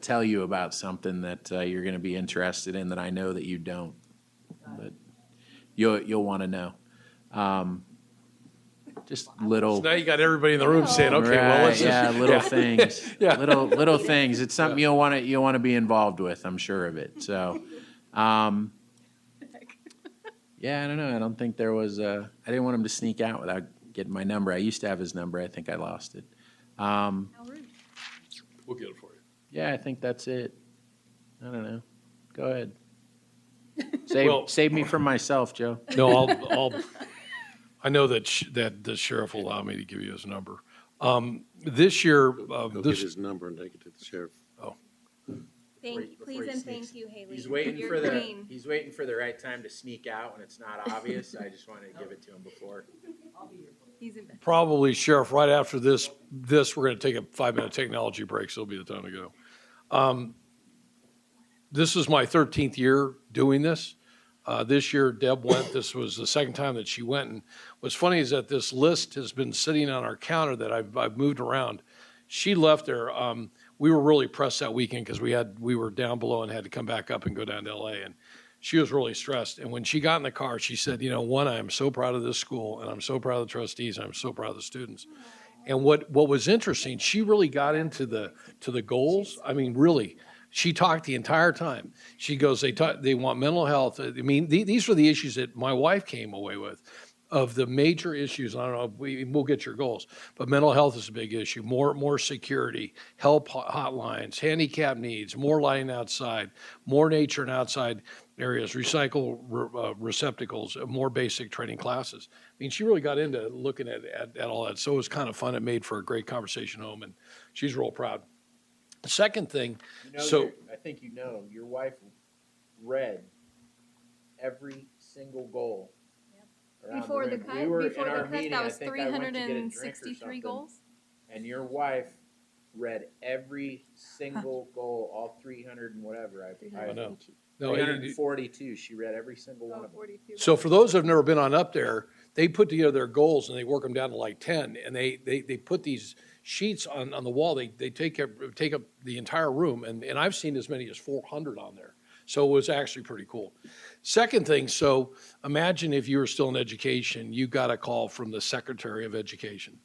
tell you about something that you're going to be interested in that I know that you don't, but you'll want to know. Just little. So now you got everybody in the room saying, okay, well, let's just. little things. Yeah. Little things. It's something you'll want to be involved with. I'm sure of it. So, yeah, I don't know. I don't think there was. I didn't want him to sneak out without getting my number. I used to have his number. I think I lost it. How rude. We'll get it for you. Yeah, I think that's it. I don't know. Go ahead. Well- Save me from myself, Joe. No, I know that that the sheriff will allow me to give you his number. This year, Go get this his number and take it to the sheriff. Please and thank you, Haley. He's waiting You're for the queen. he's waiting for the right time to sneak out when it's not obvious. I just wanted to give it to him before. I'll be here for you. He's invested. Probably, Sheriff, right after this, we're going to take a 5-minute technology break, so it'll be the time to go. This is my 13th year doing this. This year, Deb went. This was the second time that she went. And what's funny is that this list has been sitting on our counter that I've moved around. She left there. We were really pressed that weekend because we were down below and had to come back up and go down to LA. And she was really stressed. And when she got in the car, she said, one, I am so proud of this school, and I'm so proud of the trustees, and I'm so proud of the students. And what was interesting, she really got into the goals. I mean, really, she talked the entire time. She goes, they want mental health. I mean, these were the issues that my wife came away with. Of the major issues, I don't know, we'll get your goals, but mental health is a big issue. More security, help hotlines, handicap needs, more lighting outside, more nature and outside areas, recycle receptacles, more basic training classes. I mean, she really got into looking at all that. So it was kind of fun. It made for a great conversation home, and she's real proud. The second thing, I think your wife read every single goal. Before the cut, that was 363 goals. And your wife read every single goal, all 300 and whatever. I know. No, 342. She read every single one of them. So for those who have never been on up there, they put together their goals and they work them down to like 10, and they put these sheets on the wall. They take up the entire room, and I've seen as many as 400 on there. So it was actually pretty cool. Second thing, so imagine if you were still in education, you got a call from the Secretary of Education.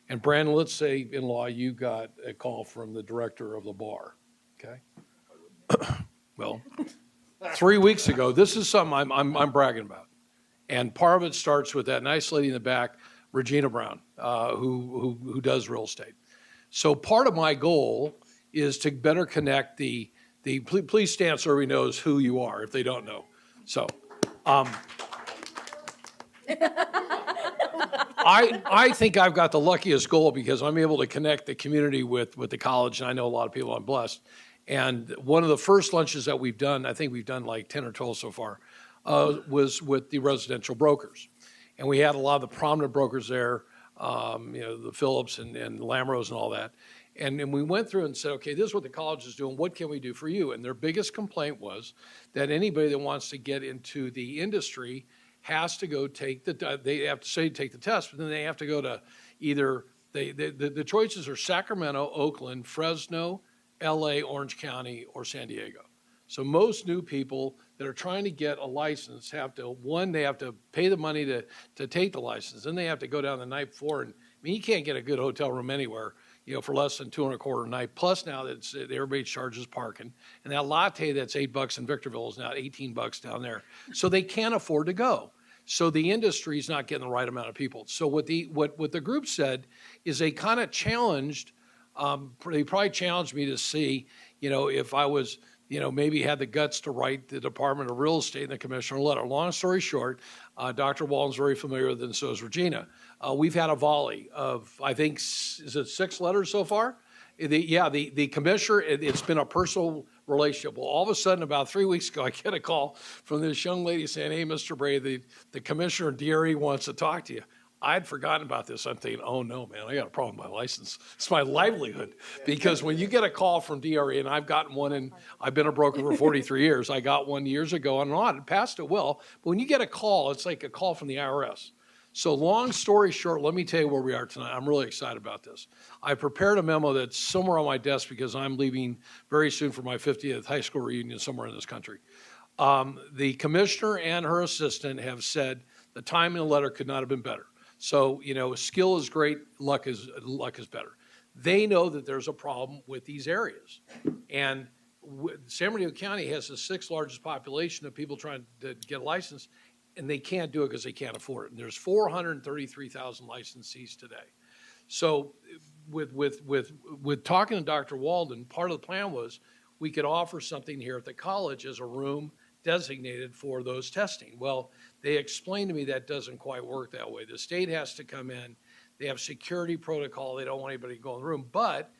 And Brandon, let's say in law, you got a call from the director of the bar, okay? Well, 3 weeks ago, this is something I'm bragging about. And part of it starts with that nice lady in the back, Regina Brown, who does real estate. So part of my goal is to better connect please stand so everybody knows who you are if they don't know. So, I think I've got the luckiest goal because I'm able to connect the community with the college, and I know a lot of people. I'm blessed. And one of the first lunches that we've done, I think we've done like 10 or 12 so far, was with the residential brokers. And we had a lot of the prominent brokers there, the Phillips and Lamrose and all that. And we went through and said, okay, this is what the college is doing. What can we do for you? And their biggest complaint was that anybody that wants to get into the industry has to go take take the test, but then they have to go to either, the choices are Sacramento, Oakland, Fresno, LA, Orange County, or San Diego. So most new people that are trying to get a license have to pay the money to take the license. Then they have to go down the night before. And I mean, you can't get a good hotel room anywhere, for less than $225 a night. Plus now that everybody charges parking. And that latte that's $8 in Victorville is now $18 down there. So they can't afford to go. So the industry is not getting the right amount of people. So what the group said is they kind of challenged, they probably challenged me to see, if I was, maybe had the guts to write the Department of Real Estate and the commissioner a letter. Long story short, Dr. Walton's very familiar with it, and so is Regina. We've had a volley of, I think, is it 6 letters so far? The commissioner, it's been a personal relationship. Well, all of a sudden, about 3 weeks ago, I get a call from this young lady saying, hey, Mr. Bray, the commissioner of DRE wants to talk to you. I'd forgotten about this. I'm thinking, oh no, man, I got a problem with my license. It's my livelihood. Because when you get a call from DRE, and I've gotten one, and I've been a broker for 43 years. I got one years ago on an audit, passed it well. But when you get a call, it's like a call from the IRS. So long story short, let me tell you where we are tonight. I'm really excited about this. I prepared a memo that's somewhere on my desk because I'm leaving very soon for my 50th high school reunion somewhere in this country. The commissioner and her assistant have said the time in the letter could not have been better. So, skill is great, luck is better. They know that there's a problem with these areas. And San Bernardino County has the 6th largest population of people trying to get a license, and they can't do it because they can't afford it. And there's 433,000 licensees today. So with talking to Dr. Walden, part of the plan was we could offer something here at the college as a room designated for those testing. Well, they explained to me that doesn't quite work that way. The state has to come in. They have security protocol. They don't want anybody to go in the room. But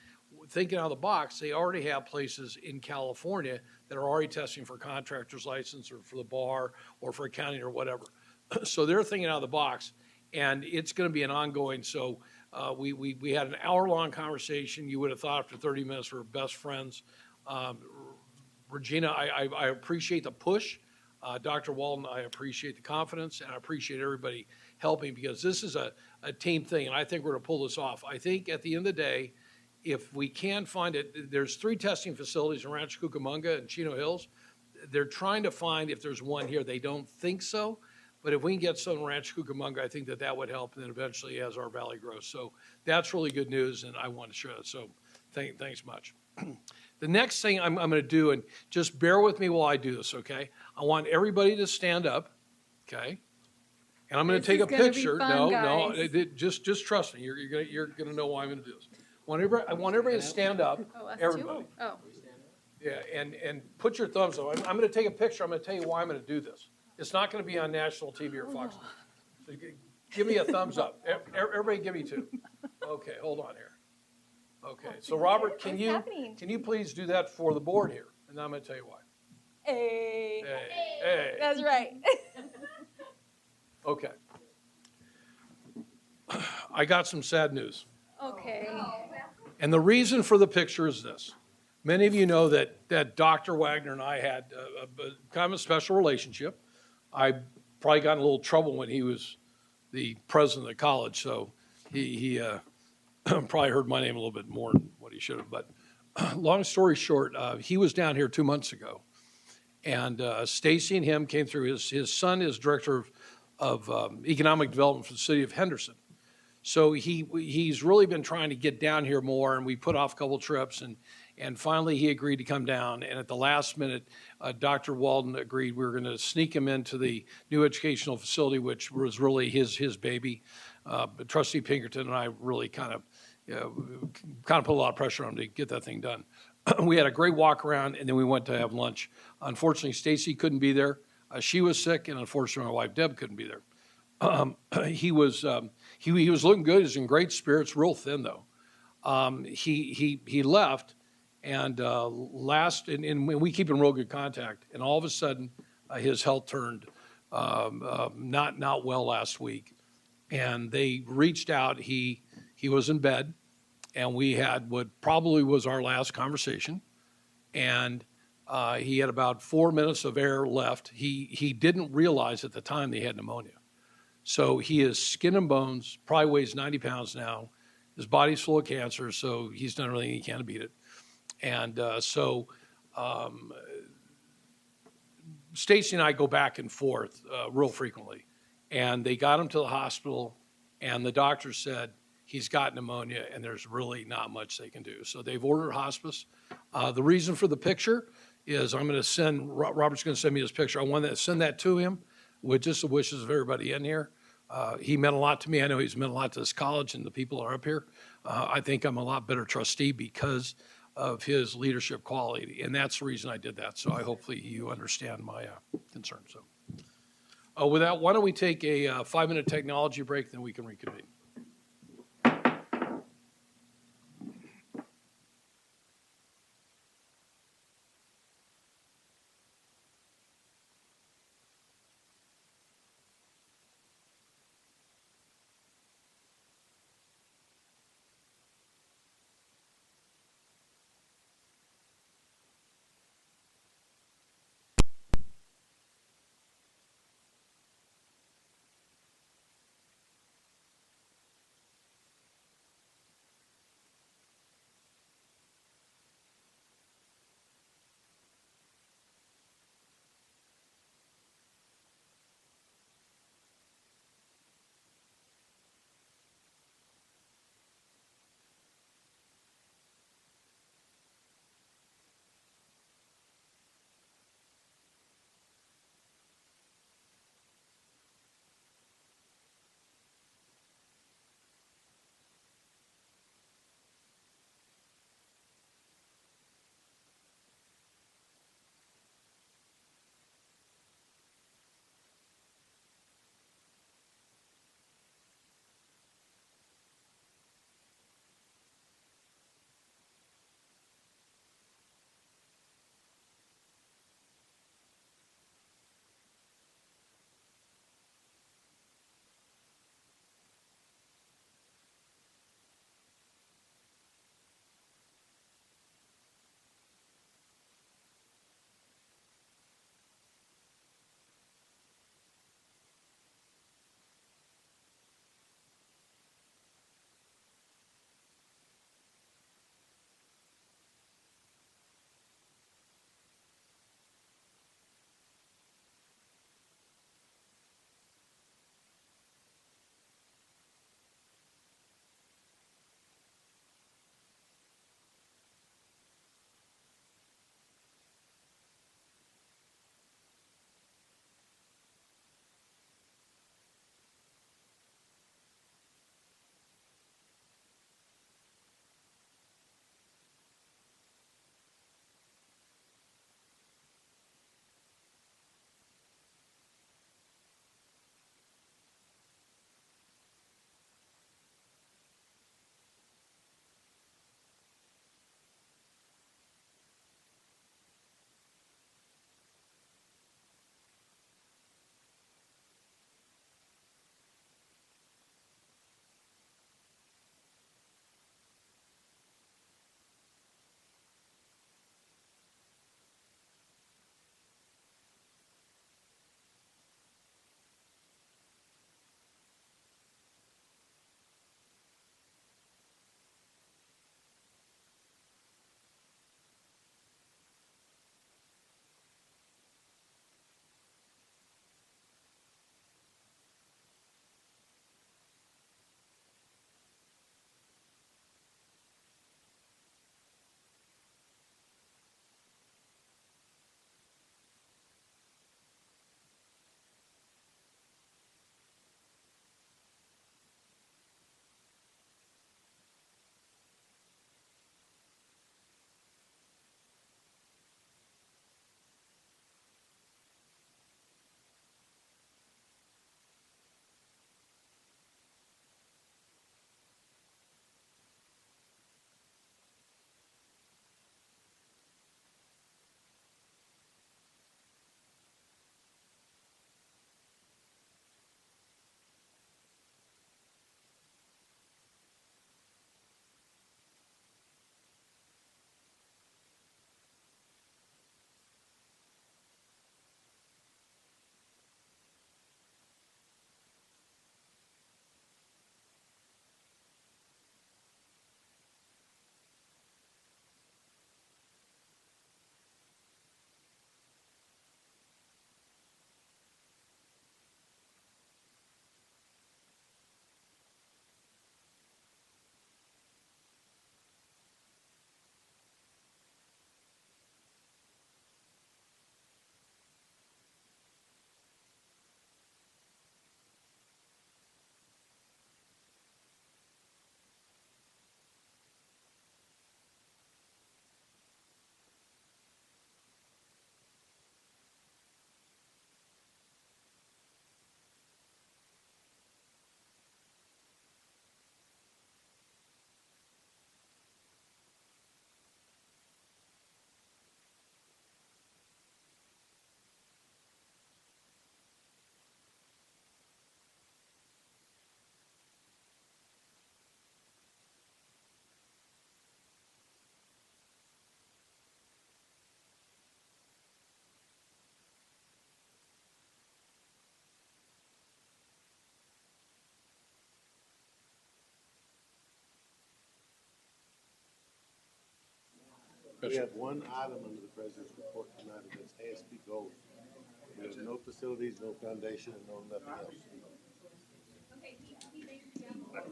thinking out of the box, they already have places in California that are already testing for contractor's license or for the bar or for accounting or whatever. So they're thinking out of the box, and it's going to be an ongoing. So we had an hour-long conversation. You would have thought after 30 minutes we were best friends. Regina, I appreciate the push. Dr. Walden, I appreciate the confidence, and I appreciate everybody helping, because this is a team thing, and I think we're going to pull this off. I think at the end of the day, if we can find it, there's 3 testing facilities in Rancho Cucamonga and Chino Hills. They're trying to find if there's one here. They don't think so, but if we can get some in Rancho Cucamonga, I think that would help, and then eventually as our valley grows. So that's really good news, and I want to share that. So thanks much. The next thing I'm going to do, and just bear with me while I do this, okay? I want everybody to stand up, okay? And I'm going to This take a is gonna be picture. fun, No, guys. just trust me. You're going to know why I'm going to do this. I want everybody to stand up. Oh, us Everybody. too? Oh. Yeah, and put your thumbs up. I'm going to take a picture. I'm going to tell you why I'm going to do this. It's not going to be on national TV or Fox News. So give me a thumbs up. Everybody give me 2. Okay, hold on here. Okay, so Robert, can you please do that for the board here? And I'm going to tell you why. Hey. Hey. That's right. Okay. I got some sad news. Okay. And the reason for the picture is this. Many of you know that Dr. Wagner and I had kind of a special relationship. I probably got in a little trouble when he was the president of the college, so he probably heard my name a little bit more than what he should have. But long story short, he was down here 2 months ago, and Stacy and him came through. His son is director of economic development for the city of Henderson. So he's really been trying to get down here more, and we put off a couple trips, and finally he agreed to come down. And at the last minute, Dr. Walden agreed we were going to sneak him into the new educational facility, which was really his baby. But Trustee Pinkerton and I really kind of put a lot of pressure on him to get that thing done. We had a great walk around, and then we went to have lunch. Unfortunately, Stacy couldn't be there. She was sick, and unfortunately, my wife Deb couldn't be there. He was looking good. He was in great spirits, real thin though. He left, and and we keep in real good contact. And all of a sudden, his health turned not well last week, and they reached out. He was in bed, and we had what probably was our last conversation, and he had about 4 minutes of air left. He didn't realize at the time that he had pneumonia. So he is skin and bones, probably weighs 90 pounds now. His body's full of cancer, so he's done everything he can to beat it. And Stacy and I go back and forth real frequently. And they got him to the hospital, and the doctor said he's got pneumonia, and there's really not much they can do. So they've ordered hospice. The reason for the picture is I'm going to send, Robert's going to send me this picture. I want to send that to him with just the wishes of everybody in here. He meant a lot to me. I know he's meant a lot to this college and the people that are up here. I think I'm a lot better trustee because of his leadership quality, and that's the reason I did that. So hopefully you understand my concern. So with that, why don't we take a 5-minute technology break, then we can reconvene. We have one item under the president's report tonight, and it's ASP goals. We have no facilities, no foundation, and no nothing else.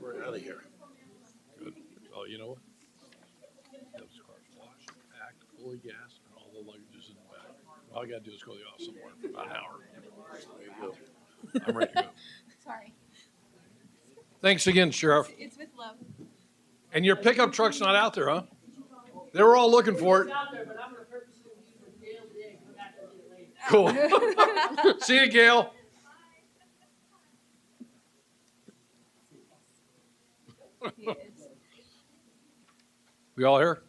We're out of here. Good. Oh, you know what? Those cars washed, packed, fully gassed, and all the luggage is in the back. All I gotta do is go to the office somewhere for about an hour. There you go. I'm ready to go. Sorry. Thanks again, Sheriff. It's with love. And your pickup truck's not out there, huh? They were all looking for it. It's out there, but I'm gonna purposely use the Gail today, come back and get it later. Cool. See you, Gail. We all here?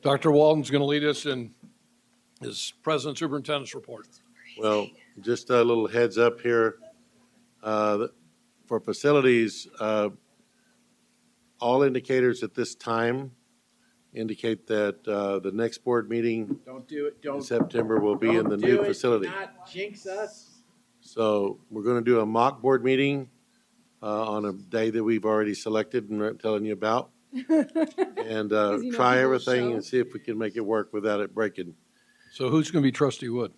Dr. Walden's going to lead us in his President Superintendent's report. Well, just a little heads up here. For facilities, all indicators at this time indicate that the next board meeting Don't do it, in don't. September will be in the don't new do it, facility. Not jinx us. So we're going to do a mock board meeting on a day that we've already selected and we're telling you about. And try everything and see if we can make it work without it breaking. So who's going to be Trustee Wood?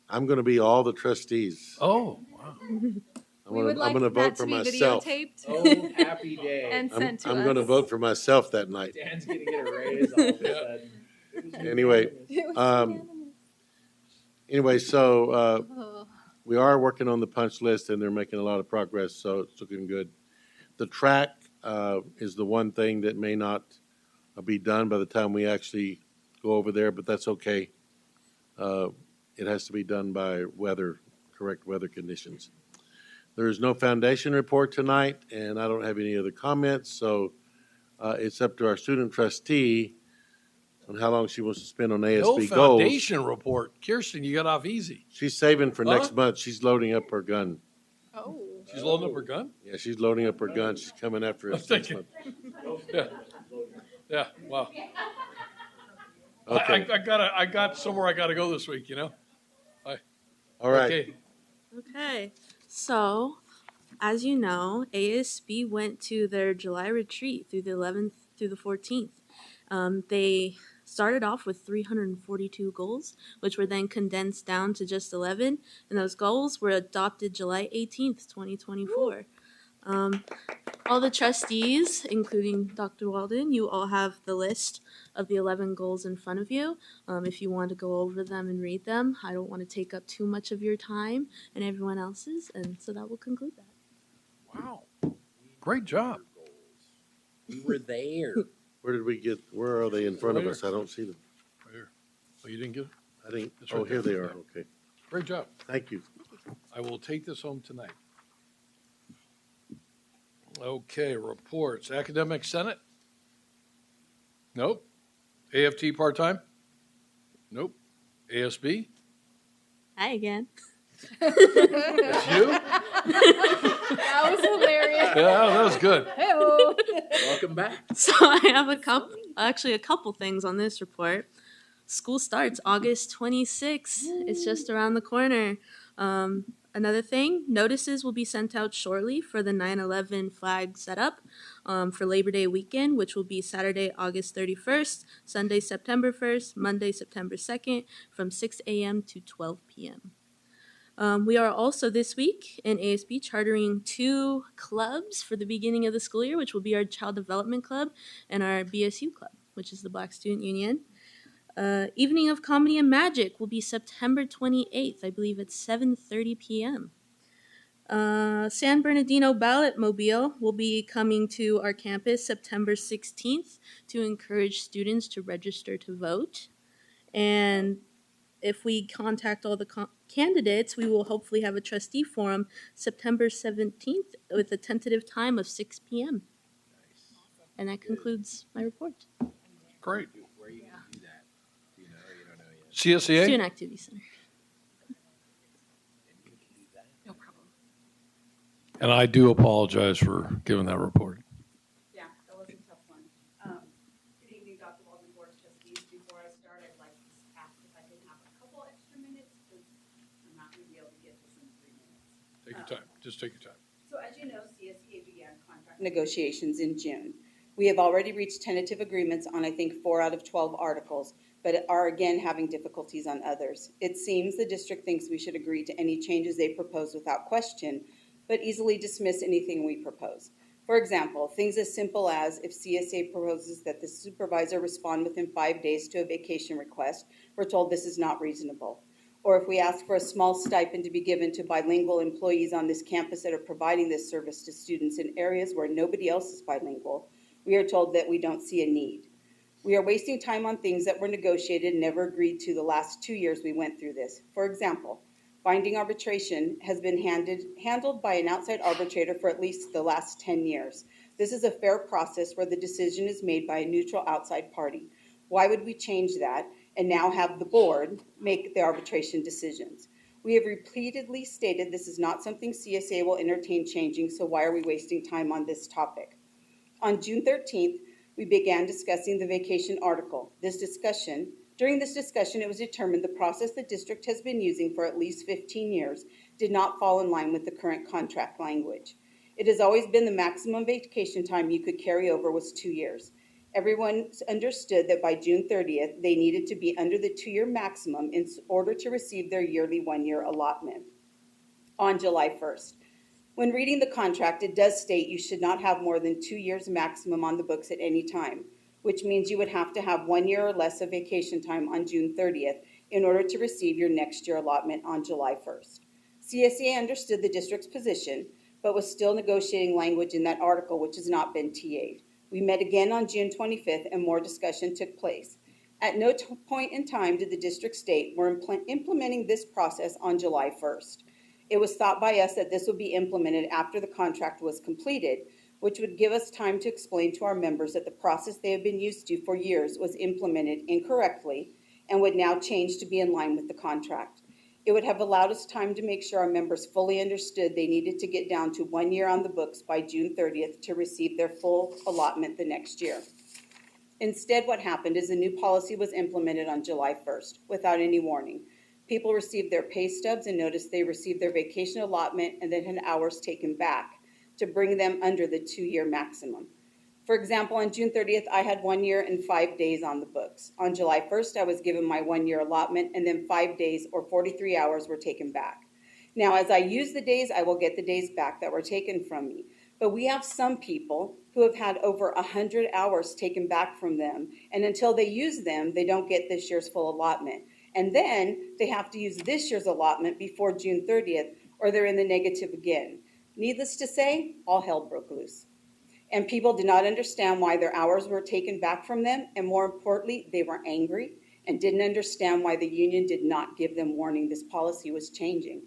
I'm going to be all the trustees. Oh, wow. We would like I'm going to vote that for to be myself. videotaped Oh, happy day. and sent to us. I'm going to vote for myself that night. Dan's gonna get a raise all of a sudden. It was Anyway, unanimous. Anyway, so Oh. we are working on the punch list and they're making a lot of progress, so it's looking good. The track is the one thing that may not be done by the time we actually go over there, but that's okay. It has to be done by correct weather conditions. There is no foundation report tonight, and I don't have any other comments, so it's up to our student trustee on how long she wants to spend on No ASB goals. foundation report. Kirsten, you got off easy. She's saving for next Huh? month. She's loading up her gun. Oh. She's loading up her gun? Yeah, she's loading up her gun. She's coming after us next month. Yeah. Yeah, wow. Okay, I got somewhere I gotta go this week, you know? all right. Okay. Okay, so as you know, ASB went to their July retreat through the 11th through the 14th. They started off with 342 goals, which were then condensed down to just 11, and those goals were adopted July 18th, 2024. All the trustees, including Dr. Walden, you all have the list of the 11 goals in front of you. If you want to go over them and read them, I don't want to take up too much of your time and everyone else's, and so that will conclude that. Wow. Great job. We were there. Where are they in front of Right us? I don't see them. Right here. Oh, you didn't get it? I think, It's oh, right here they there. are. Okay, Great job. thank you. I will take this home tonight. Okay, reports. Academic Senate? Nope. AFT part-time? Nope. ASB? Hi again. That's you? That was hilarious. Yeah, that was good. Hey-oh. Welcome back. So I have a couple things on this report. School starts August 26th. It's just around the corner. Another thing, notices will be sent out shortly for the 9/11 flag setup for Labor Day weekend, which will be Saturday, August 31st, Sunday, September 1st, Monday, September 2nd, from 6 a.m. to 12 p.m. We are also this week in ASB chartering 2 clubs for the beginning of the school year, which will be our Child Development Club and our BSU Club, which is the Black Student Union. Evening of Comedy and Magic will be September 28th, I believe at 7:30 p.m. San Bernardino Ballot Mobile will be coming to our campus September 16th to encourage students to register to vote. And if we contact all the candidates, we will hopefully have a trustee forum September 17th with a tentative time of 6 p.m. And that concludes my report. Great. Where are you gonna do that? Do you know or you don't know yet? CSEA? Student Activity Center. No problem. And I do apologize for giving that report. Yeah, that was a tough one. Good evening, Dr. Walden, Board of Trustees. Before I start, I'd like to ask if I can have a couple extra minutes, because I'm not going to be able to get this in 3 minutes. Take your time. Just take your time. So as you know, CSEA began contract negotiations in June. We have already reached tentative agreements on, I think, 4 out of 12 articles, but are again having difficulties on others. It seems the district thinks we should agree to any changes they propose without question, but easily dismiss anything we propose. For example, things as simple as if CSA proposes that the supervisor respond within 5 days to a vacation request, we're told this is not reasonable. Or if we ask for a small stipend to be given to bilingual employees on this campus that are providing this service to students in areas where nobody else is bilingual, we are told that we don't see a need. We are wasting time on things that were negotiated and never agreed to the last 2 years we went through this. For example, binding arbitration has been handled by an outside arbitrator for at least the last 10 years. This is a fair process where the decision is made by a neutral outside party. Why would we change that and now have the board make the arbitration decisions? We have repeatedly stated this is not something CSA will entertain changing, so why are we wasting time on this topic? On June 13th, we began discussing the vacation article. During this discussion, it was determined the process the district has been using for at least 15 years did not fall in line with the current contract language. It has always been the maximum vacation time you could carry over was 2 years. Everyone understood that by June 30th, they needed to be under the 2-year maximum in order to receive their yearly 1-year allotment on July 1st. When reading the contract, it does state you should not have more than 2 years maximum on the books at any time, which means you would have to have 1 year or less of vacation time on June 30th in order to receive your next year allotment on July 1st. CSEA understood the district's position, but was still negotiating language in that article, which has not been TA'd. We met again on June 25th and more discussion took place. At no point in time did the district state we're implementing this process on July 1st. It was thought by us that this would be implemented after the contract was completed, which would give us time to explain to our members that the process they have been used to for years was implemented incorrectly and would now change to be in line with the contract. It would have allowed us time to make sure our members fully understood they needed to get down to 1 year on the books by June 30th to receive their full allotment the next year. Instead, what happened is the new policy was implemented on July 1st without any warning. People received their pay stubs and noticed they received their vacation allotment and then had hours taken back to bring them under the 2-year maximum. For example, on June 30th, I had 1 year and 5 days on the books. On July 1st, I was given my 1 year allotment and then 5 days or 43 hours were taken back. Now, as I use the days, I will get the days back that were taken from me. But we have some people who have had over 100 hours taken back from them, and until they use them, they don't get this year's full allotment. And then they have to use this year's allotment before June 30th, or they're in the negative again. Needless to say, all hell broke loose. And people did not understand why their hours were taken back from them, and more importantly, they were angry and didn't understand why the union did not give them warning this policy was changing.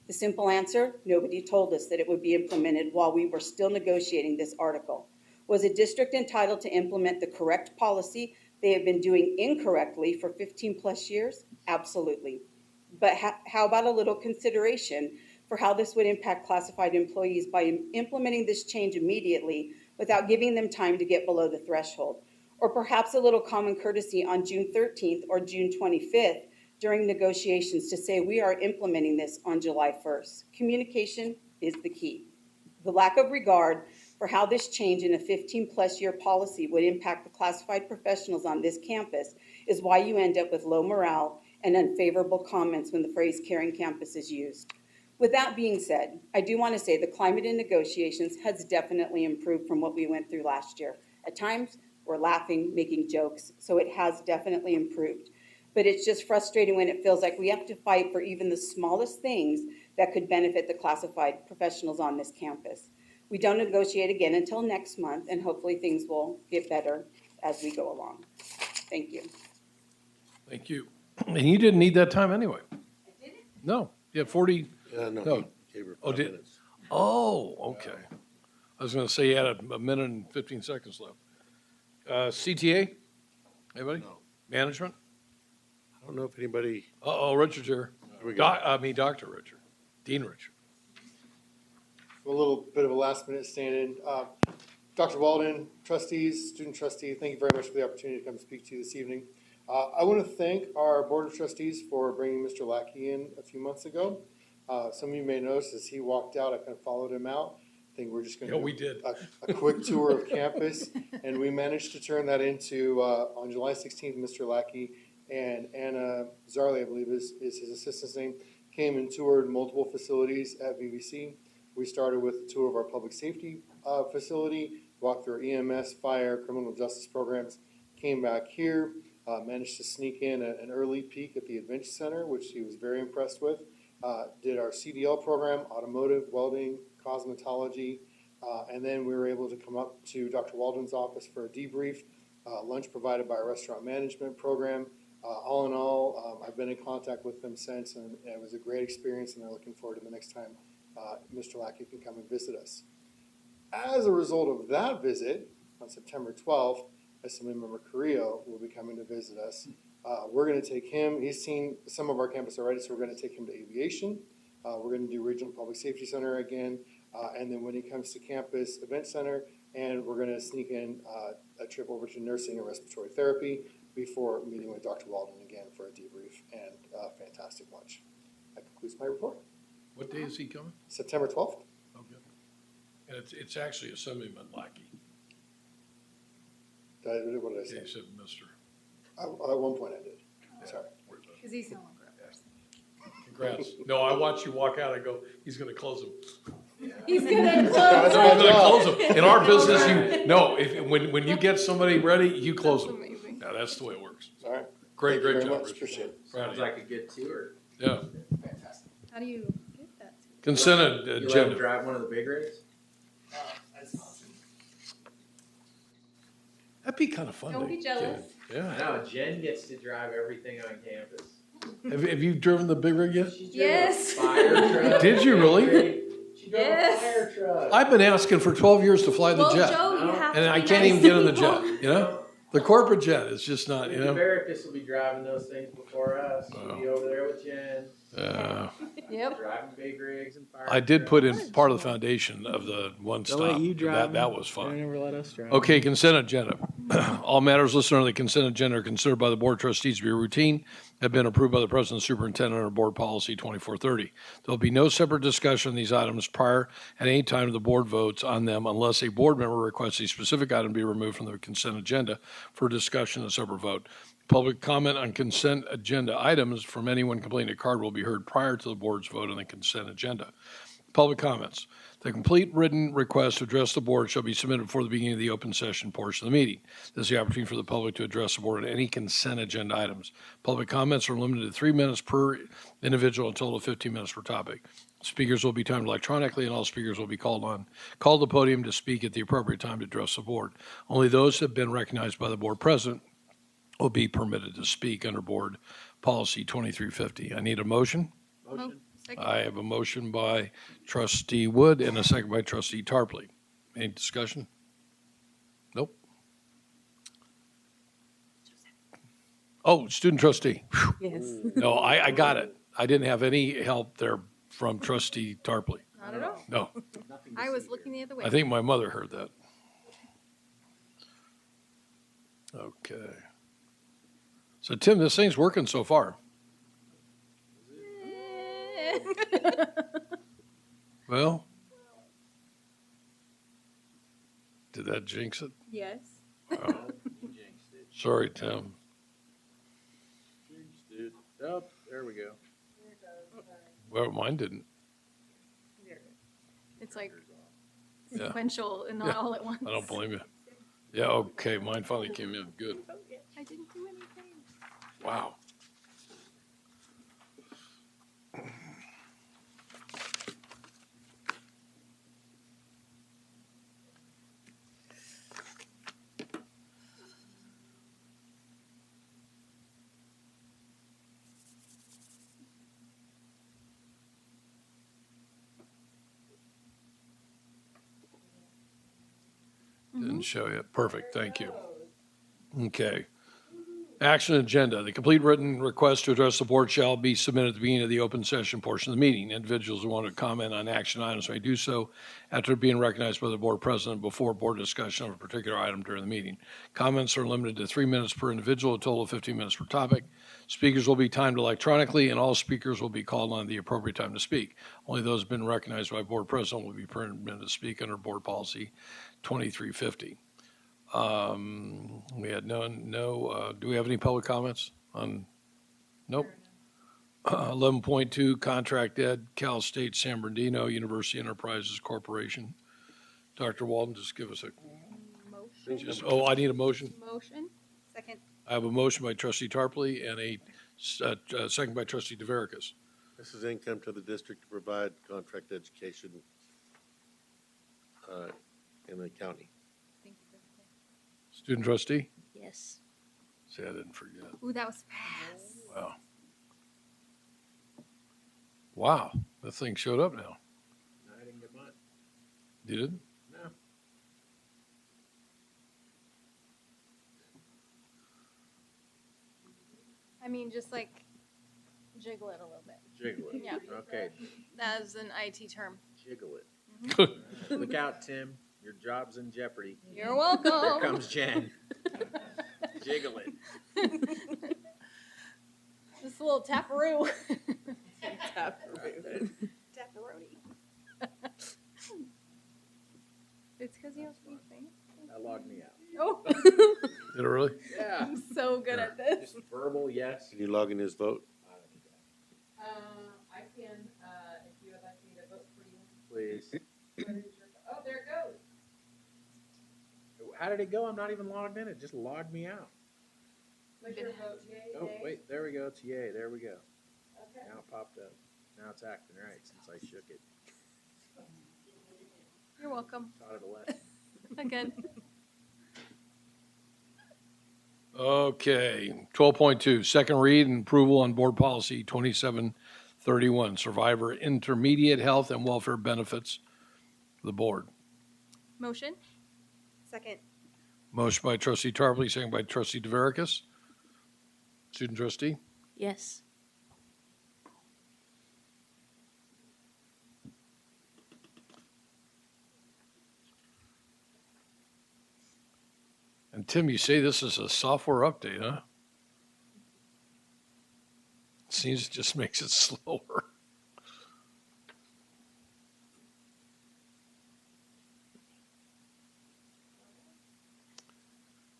The simple answer, nobody told us that it would be implemented while we were still negotiating this article. Was a district entitled to implement the correct policy they have been doing incorrectly for 15 plus years? Absolutely. But how about a little consideration for how this would impact classified employees by implementing this change immediately without giving them time to get below the threshold? Or perhaps a little common courtesy on June 13th or June 25th during negotiations to say we are implementing this on July 1st. Communication is the key. The lack of regard for how this change in a 15-plus year policy would impact the classified professionals on this campus is why you end up with low morale and unfavorable comments when the phrase caring campus is used. With that being said, I do want to say the climate in negotiations has definitely improved from what we went through last year. At times, we're laughing, making jokes, so it has definitely improved. But it's just frustrating when it feels like we have to fight for even the smallest things that could benefit the classified professionals on this campus. We don't negotiate again until next month, and hopefully things will get better as we go along. Thank you. Thank you. And you didn't need that time anyway. I did it? No, you had 40. No, No. he gave her Oh, 5 did- minutes. Oh, okay. I was going to say you had a minute and 15 seconds left. CTA? Anybody? No. Management? I don't know if anybody, Uh-oh, Richard's here. there we go. Dr. Richard. Dean Richard. A little bit of a last minute stand-in. Dr. Walden, trustees, student trustee, thank you very much for the opportunity to come speak to you this evening. I want to thank our board of trustees for bringing Mr. Lackey in a few months ago. Some of you may notice as he walked out, I kind of followed him out. think we're just going Yeah, to we did. a quick tour of campus, and we managed to turn that into, on July 16th, Mr. Lackey and Anna Zarley, I believe is his assistant's name, came and toured multiple facilities at VVC. We started with a tour of our public safety facility, walked through our EMS, fire, criminal justice programs, came back here, managed to sneak in an early peek at the Adventure Center, which he was very impressed with. Did our CDL program, automotive, welding, cosmetology, and then we were able to come up to Dr. Walden's office for a debrief, lunch provided by our restaurant management program. All in all, I've been in contact with them since, and it was a great experience, and they're looking forward to the next time Mr. Lackey can come and visit us. As a result of that visit, on September 12th, Assemblymember Carrillo will be coming to visit us. We're going to take him. He's seen some of our campus already, so we're going to take him to aviation. We're going to do Regional Public Safety Center again, and then when he comes to campus event center, and we're going to sneak in a trip over to nursing and respiratory therapy before meeting with Dr. Walden again for a debrief and fantastic lunch. That concludes my report. What day is he coming? September 12th. Okay. And it's actually Assemblyman Lackey. What did I Yeah, say? you said Mr. At one point I did. Sorry. Because he's no longer a person. Congrats. No, I watch you walk out, I go, he's gonna close them. He's gonna That's close. my He's gonna job. close them. In our business, when you get somebody ready, you close them. Amazing. Yeah, that's the way it works. All right. Great, Thank you great very job, much. Richard. Appreciate it. Proud of Sounds you. like a good tour. Yeah. Fantastic. How do you get that? Consent You let him agenda. drive one of the big rigs? That'd be kind of fun. Don't to be jealous. get. I Yeah. know, Jen gets to drive everything on campus. Have you driven the big rig yet? She's driven Yes. a fire truck. Did you really? She drove Yes. a fire truck. I've been asking for 12 years to fly the Well, jet. Joe, you have to And I be can't nice even to get in the people. jet, you know? The corporate jet is just not, you know? Barracus will be driving those things before us. She'll be over there with Jen, Yep. driving big rigs and fire I did put trucks. in part of the foundation of the one They'll stop. let you drive. That was They fun. never let us drive. Okay, consent agenda. All matters listed on the consent agenda are considered by the Board of Trustees to be routine, have been approved by the President and Superintendent under Board Policy 2430. There will be no separate discussion on these items prior at any time the board votes on them unless a board member requests a specific item be removed from the consent agenda for discussion and separate vote. Public comment on consent agenda items from anyone completing a card will be heard prior to the board's vote on the consent agenda. Public comments. The complete written request to address the board shall be submitted before the beginning of the open session portion of the meeting. This is the opportunity for the public to address the board on any consent agenda items. Public comments are limited to 3 minutes per individual, a total of 15 minutes per topic. Speakers will be timed electronically, and all speakers will be called to the podium to speak at the appropriate time to address the board. Only those who have been recognized by the board president will be permitted to speak under Board Policy 2350. I need a motion. Motion. Second. I have a motion by Trustee Wood and a second by Trustee Tarpley. Any discussion? Nope. Oh, student trustee. Phew. Yes. No, I got it. I didn't have any help there from Trustee Tarpley. Not at all. No, Nothing to I see was here. looking the other way. I think my mother heard that. Okay. So Tim, this thing's working so far. Well, did that jinx it? Yes. Oh, sorry, Tim. Dude. Oh, there we go. Well, mine didn't. It's like Yeah. sequential and not Yeah. all at once. I don't blame you. Yeah, okay, mine finally came in. Good. I didn't do anything. Wow. Didn't show you. Perfect, thank you. Okay. Action agenda. The complete written request to address the board shall be submitted at the beginning of the open session portion of the meeting. Individuals who want to comment on action items may do so after being recognized by the board president before board discussion of a particular item during the meeting. Comments are limited to 3 minutes per individual, a total of 15 minutes per topic. Speakers will be timed electronically, and all speakers will be called on at the appropriate time to speak. Only those who have been recognized by board president will be permitted to speak under board policy 2350. We had do we have any public comments on? Nope. 11.2, Contract Ed, Cal State San Bernardino University Enterprises Corporation. Dr. Walden, just give us a, Motion. I need a motion. Motion. Second. I have a motion by trustee Tarpley and a second by trustee DeVericus. This is income to the district to provide contract education in the county. Thank you for the clarification. Student trustee? Yes. See, I didn't forget. Ooh, that was fast. Wow. Wow, that thing showed up now. No, I didn't get mine. You did? No. I mean, just like jiggle it a little bit. Jiggle it. Yeah. Okay, That is an IT term. jiggle it. Look out, Tim. Your job's in jeopardy. You're welcome. Here comes Jen. Jiggle it. Just a little taparoo. Taparoni. It's because you have to be fancy. That logged me out. Oh, Did it really? Yeah. I'm so good at this. Just verbal, yes. Can you log in his vote? I can, if you would like me to vote for you. Please. Oh, there it goes. How did it go? I'm not even logged in. It just logged me out. Was your vote yay? Oh, wait, there we go. It's yay. There we go. Okay. Now it popped up. Now it's acting right since I shook it. You're welcome. Taught it a lesson. Again. Okay, 12.2, second read and approval on board policy 2731, survivor intermediate health and welfare benefits. The board. Motion. Second. Motion by trustee Tarpley, second by trustee DeVericus. Student trustee? Yes. And Tim, you say this is a software update, huh? Seems it just makes it slower.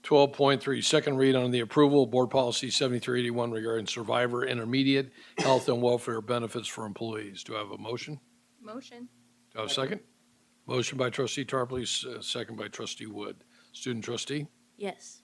.3, second read on the approval of board policy 7381 regarding survivor intermediate health and welfare benefits for employees. Do I have a motion? Motion. Do I have a second? Motion by trustee Tarpley, second by trustee Wood. Student trustee? Yes.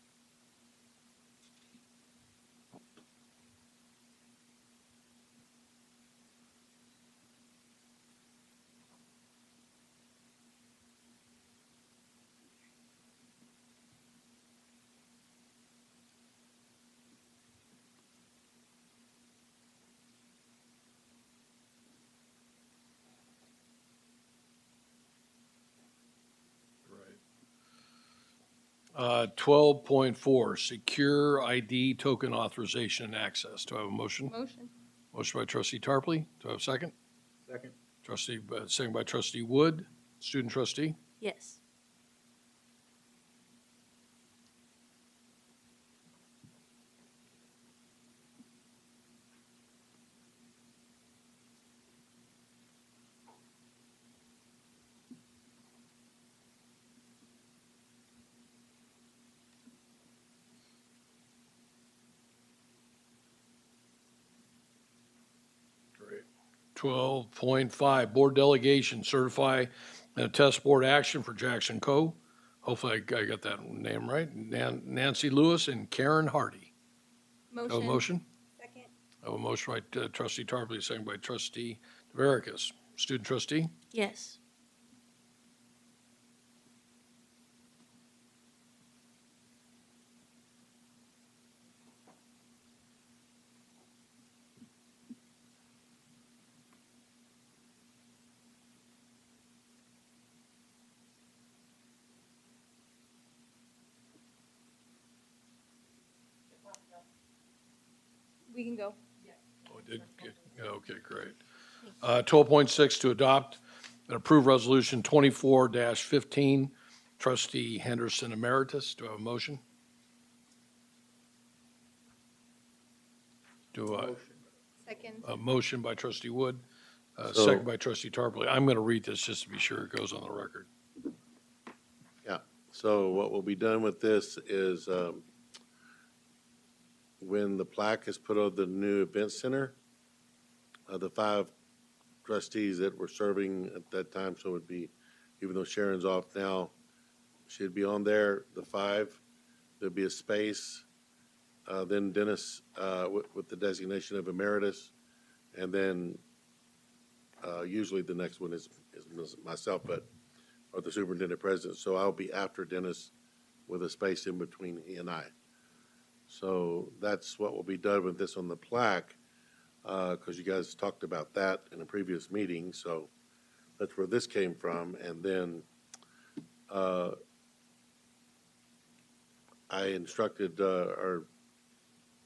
Right. 12.4, secure ID token authorization and access. Do I have a motion? Motion. Motion by trustee Tarpley. Do I have a second? Second. Trustee, second by trustee Wood. Student trustee? Yes. Great. 12.5, board delegation, certify and attest board action for Jackson Co. Hopefully I got that name right. Nancy Lewis and Karen Hardy. Motion. Have a motion? Second. I have a motion by trustee Tarpley, second by trustee DeVericus. Student trustee? Yes. We can go. Oh, it did? Yeah, okay, great. 12.6, to adopt and approve Resolution 24-15, Trustee Henderson Emeritus. Do I have a motion? Second. A motion by Trustee Wood, So- second by Trustee Tarpley. I'm going to read this just to be sure it goes on the record. Yeah, so what will be done with this is, when the plaque is put on the new event center, the 5 trustees that were serving at that time, so it'd be, even though Sharon's off now, she'd be on there, the 5. There'd be a space, then Dennis, with the designation of emeritus, and then, usually the next one is myself, or the superintendent president, so I'll be after Dennis with a space in between he and I. So that's what will be done with this on the plaque, because you guys talked about that in a previous meeting, so that's where this came from. And then I instructed our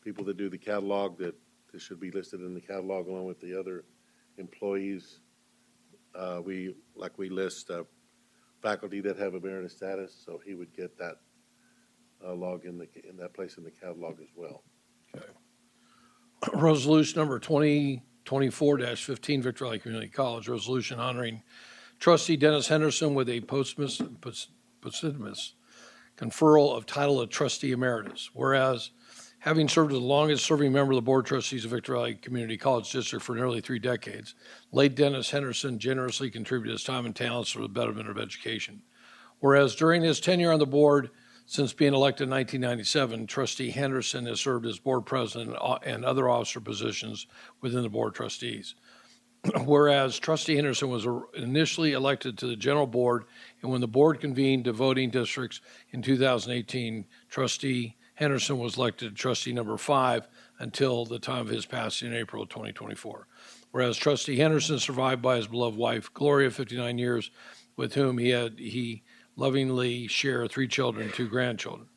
people that do the catalog that this should be listed in the catalog along with the other employees. We list faculty that have emeritus status, so he would get that log in that place in the catalog as well. Resolution number 2024-15, Victor Valley Community College, resolution honoring Trustee Dennis Henderson with a posthumous conferral of title of Trustee Emeritus. Whereas, having served as the longest-serving member of the Board of Trustees of Victor Valley Community College District for nearly 3 decades, late Dennis Henderson generously contributed his time and talents for the betterment of education. Whereas, during his tenure on the board, since being elected in 1997, Trustee Henderson has served as board president and other officer positions within the Board of Trustees. Whereas Trustee Henderson was initially elected to the general board, and when the board convened to voting districts in 2018, Trustee Henderson was elected trustee number 5 until the time of his passing in April of 2024. Whereas Trustee Henderson is survived by his beloved wife, Gloria, 59 years, with whom he lovingly shared 3 children and 2 grandchildren.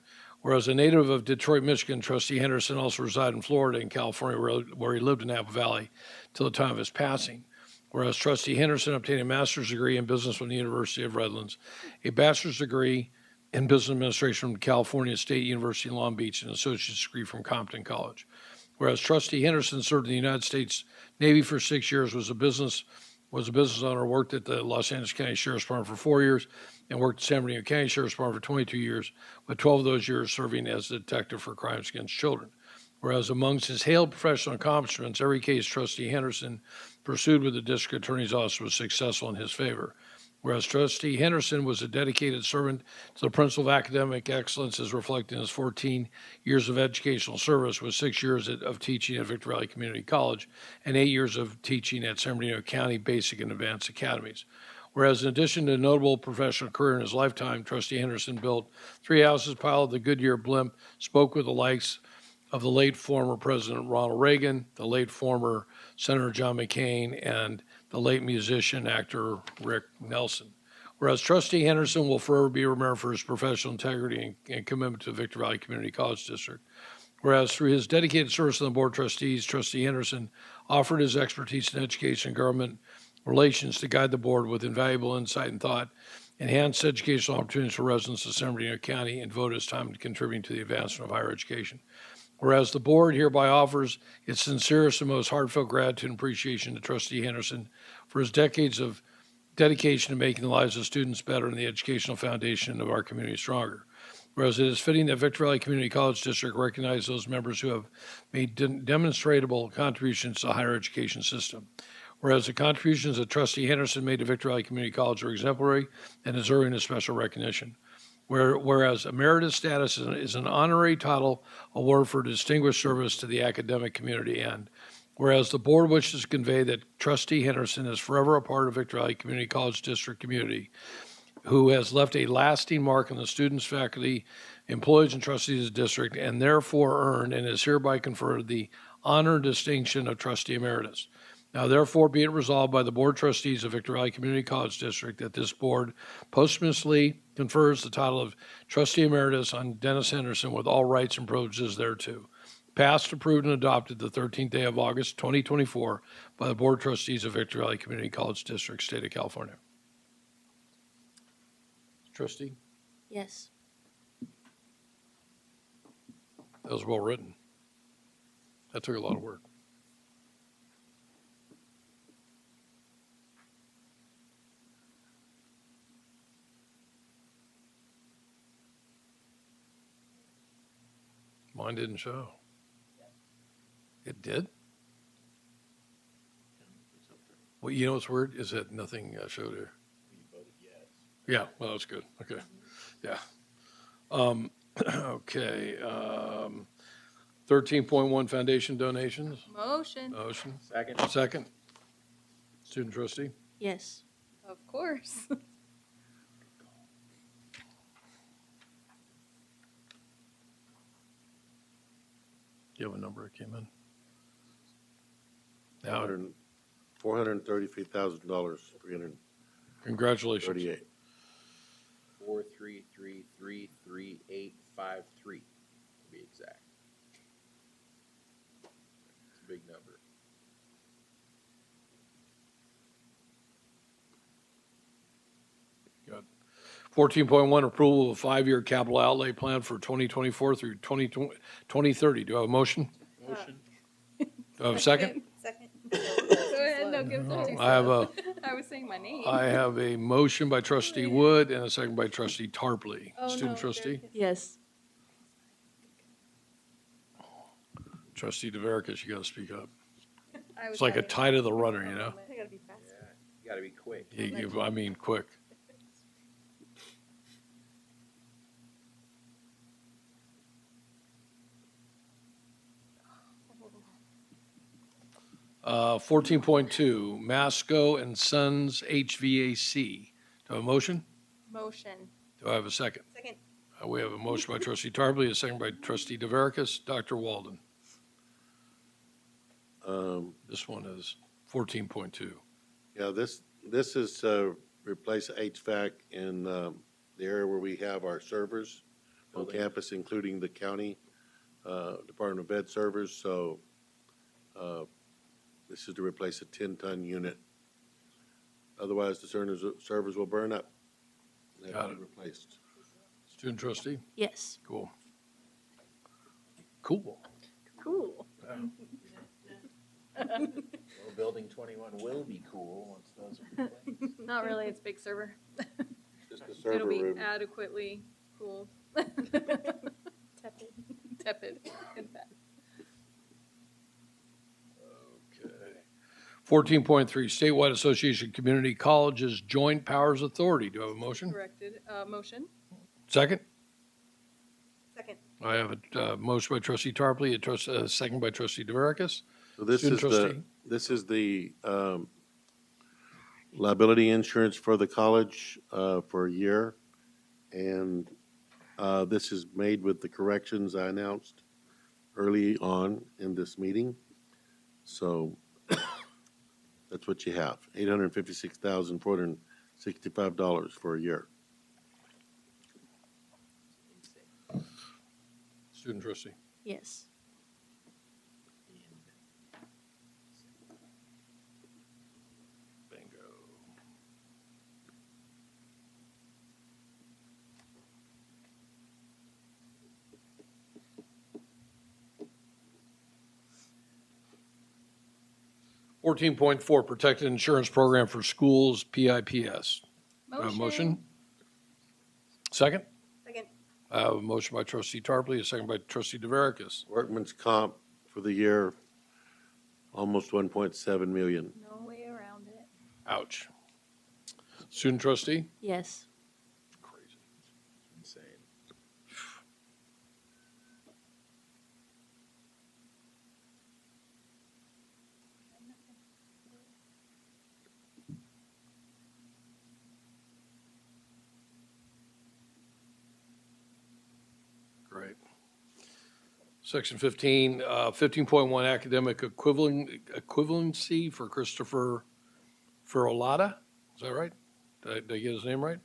Whereas a native of Detroit, Michigan, Trustee Henderson also resided in Florida and California, where he lived in Napa Valley till the time of his passing. Whereas Trustee Henderson obtained a master's degree in business from the University of Redlands, a bachelor's degree in business administration from California State University in Long Beach, and an associate's degree from Compton College. Whereas Trustee Henderson served in the United States Navy for 6 years, was a business owner, worked at the Los Angeles County Sheriff's Department for 4 years, and worked at San Bernardino County Sheriff's Department for 22 years, with 12 of those years serving as a detective for crimes against children. Whereas amongst his hailed professional accomplishments, every case Trustee Henderson pursued with the district attorney's office was successful in his favor. Whereas Trustee Henderson was a dedicated servant to the principle of academic excellence as reflected in his 14 years of educational service, with 6 years of teaching at Victor Valley Community College and 8 years of teaching at San Bernardino County Basic and Advanced Academies. Whereas in addition to a notable professional career in his lifetime, Trustee Henderson built 3 houses, piloted the Goodyear blimp, spoke with the likes of the late former President Ronald Reagan, the late former Senator John McCain, and the late musician, actor Rick Nelson. Whereas Trustee Henderson will forever be remembered for his professional integrity and commitment to the Victor Valley Community College District. Whereas through his dedicated service on the Board of Trustees, Trustee Henderson offered his expertise in education and government relations to guide the board with invaluable insight and thought, enhanced educational opportunities for residents of San Bernardino County, and devoted his time to contributing to the advancement of higher education. Whereas the board hereby offers its sincerest and most heartfelt gratitude and appreciation to Trustee Henderson for his decades of dedication to making the lives of students better and the educational foundation of our community stronger. Whereas it is fitting that Victor Valley Community College District recognize those members who have made demonstrable contributions to the higher education system. Whereas the contributions that Trustee Henderson made to Victor Valley Community College are exemplary and deserving of special recognition. Whereas emeritus status is an honorary title award for distinguished service to the academic community, and whereas the board wishes to convey that Trustee Henderson is forever a part of Victor Valley Community College District community, who has left a lasting mark on the students, faculty, employees, and trustees of the district, and therefore earned and is hereby conferred the honor and distinction of Trustee Emeritus. Now, therefore, be it resolved by the Board of Trustees of Victor Valley Community College District that this board posthumously confers the title of Trustee Emeritus on Dennis Henderson with all rights and privileges thereto. passed, approved, and adopted the 13th day of August, 2024 by the Board of Trustees of Victor Valley Community College District, State of California. Trustee, Yes. that was well written. That took a lot of work. Mine didn't show. It did? Well, you know what's weird is that nothing showed here. Yeah, well, that's good. Okay, yeah. Okay, 13.1 foundation donations. Motion. Motion. Second. Second. Student trustee. Yes. Of course. Do you have a number that came in? Now, $433,000, 338. congratulations. 4333853 to be exact. It's a big number. Good. 14.1 approval of a 5-year capital outlay plan for 2024 through 2030. Do I have a motion? Motion. Do I have a second? Second. Go ahead, no, give the 2 I have a, I was saying my name. I have a motion by trustee Wood and a second by trustee Tarpley. Oh, Student no, trustee? Yes. Trustee DeVericus, you gotta speak up. I was It's like a having tie to the runner, you know? I gotta be fast. Yeah, you gotta be quick. I mean, quick. Uh, 14.2, Masco and Sons HVAC. Do I have a motion? Motion. Do I have a second? Second. We have a motion by trustee Tarpley, a second by trustee DeVericus. Dr. Walden. This one is 14.2. Yeah, this is replace HVAC in the area where we have our servers on Building. campus, including the county Department of Ed servers. So this is to replace a 10-ton unit. Otherwise, the servers will burn up. They have Got to it. be replaced. Student trustee? Yes. Cool. Cool. Cool. Well, building 21 will be cool once those are replaced. Not really, it's a big server. Just a server It'll be room. adequately cool. Tepid. Tepid, in fact. Okay. 14.3, Statewide Association of Community Colleges Joint Powers Authority. Do I have a motion? Corrected, motion. Second? Second. I have a motion by trustee Tarpley, a second by trustee DeVericus. So this Student is the liability insurance for the college for a year. And this is made with the corrections I announced early on in this meeting. So that's what you have, $856,465 for a year. Student trustee. Yes. Bingo. .4 Protected Insurance Program for Schools, PIPS. Do I have a motion? Second? Second. I have a motion by trustee Tarpley, a second by trustee DeVericus. Workman's comp for the year, almost 1.7 million. No way around it. Ouch. Student trustee? Yes. Crazy. Insane. Great. Section 15, 15.1 academic equivalency for Christopher Ferrolata. Is that right? Did I get his name right?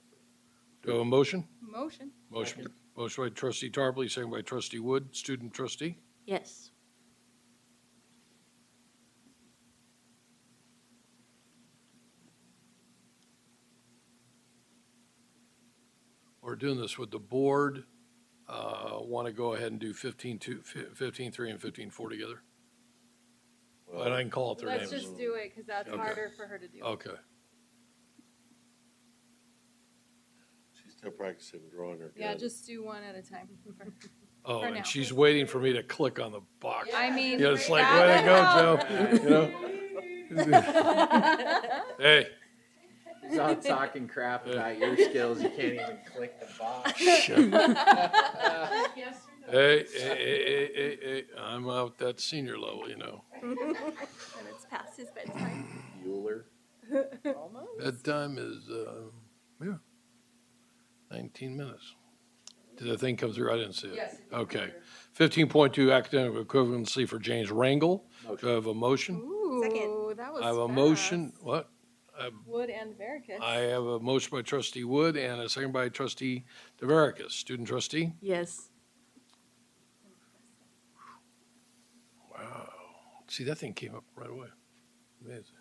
Do I have a motion? Motion. Motion by trustee Tarpley, second by trustee Wood. Student trustee? Yes. we're doing this with the board. Want to go ahead and do 15.3 and 15.4 together? But I can call it their Let's names. just do it, because that's Okay. harder for her to do. Okay. She's still practicing drawing her. Yeah, gun. just do one at a time. Oh, For now. and she's waiting for me to click on the box. I mean. Yeah, it's like, that way to go, Joe. You know? Hey. He's all talking crap about your skills. You can't even click the box. Hey, I'm out that senior level, you know. And it's past his bedtime. Bueller. Bedtime is, 19 minutes. Did the thing come through? I didn't see it. Yes, it did. Okay. 15.2 academic equivalency for James Rangel. Motion. Do I have a motion? Ooh, Second. that was I have a motion, fast. what? Wood and Veracus. I have a motion by trustee Wood and a second by trustee DeVerekas. Student trustee? Yes. Wow. See, that thing came up right away. Amazing.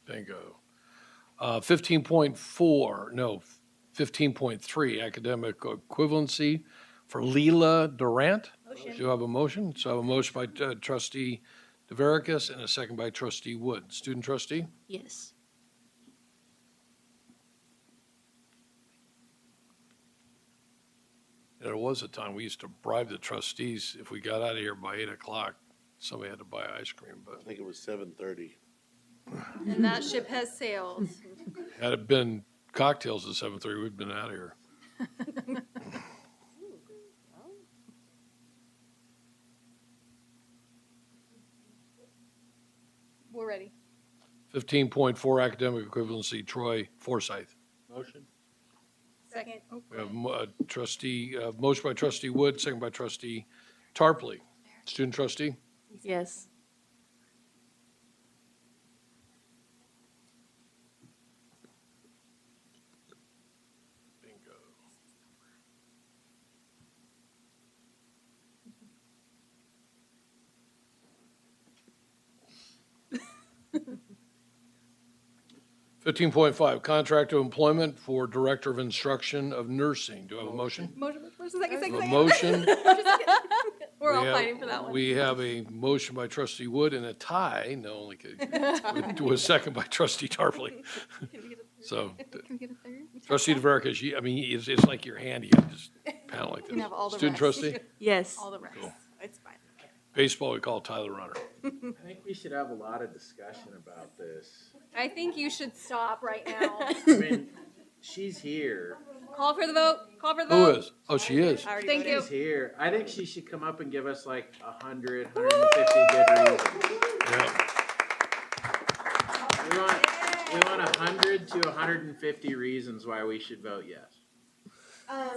Bingo. 15.3 academic equivalency for Leela Durant. Motion. Do you have a motion? So I have a motion by trustee DeVerekas and a second by trustee Wood. Student trustee? Yes. There was a time we used to bribe the trustees. If we got out of here by 8 o'clock, somebody had to buy ice cream. I But think it was 7:30. And that ship has sailed. had it been cocktails at 7:30, we'd been out of here. We're ready. 15.4 academic equivalency, Troy Forsyth. Motion. Second. We have motion by trustee Wood, second by trustee Tarpley. Student trustee? Yes. Bingo. Fifteen point five, contract of employment for Director of Instruction of Nursing. Do I have a motion? Motion, second, A motion. We're We all have- fighting for that one. We have a motion by trustee Wood and a tie, no, only kidding, to a second by trustee Tarpley. So, Can we get a third? trustee DeVerekas, I mean, it's like your hand, you gotta just pound like You can have all this. the Student rest. trustee, Yes. All the rest. Cool. It's fine. baseball, we call Tyler Runner. I think we should have a lot of discussion about this. I think you should stop right now. I mean, she's here. Call for the vote. Call for the Who vote. is? Oh, she is. I already Thank voted. you. She's here. I think she should come up and give us like 100, 150 good reasons. Yeah. We want 100 to 150 reasons why we should vote yes.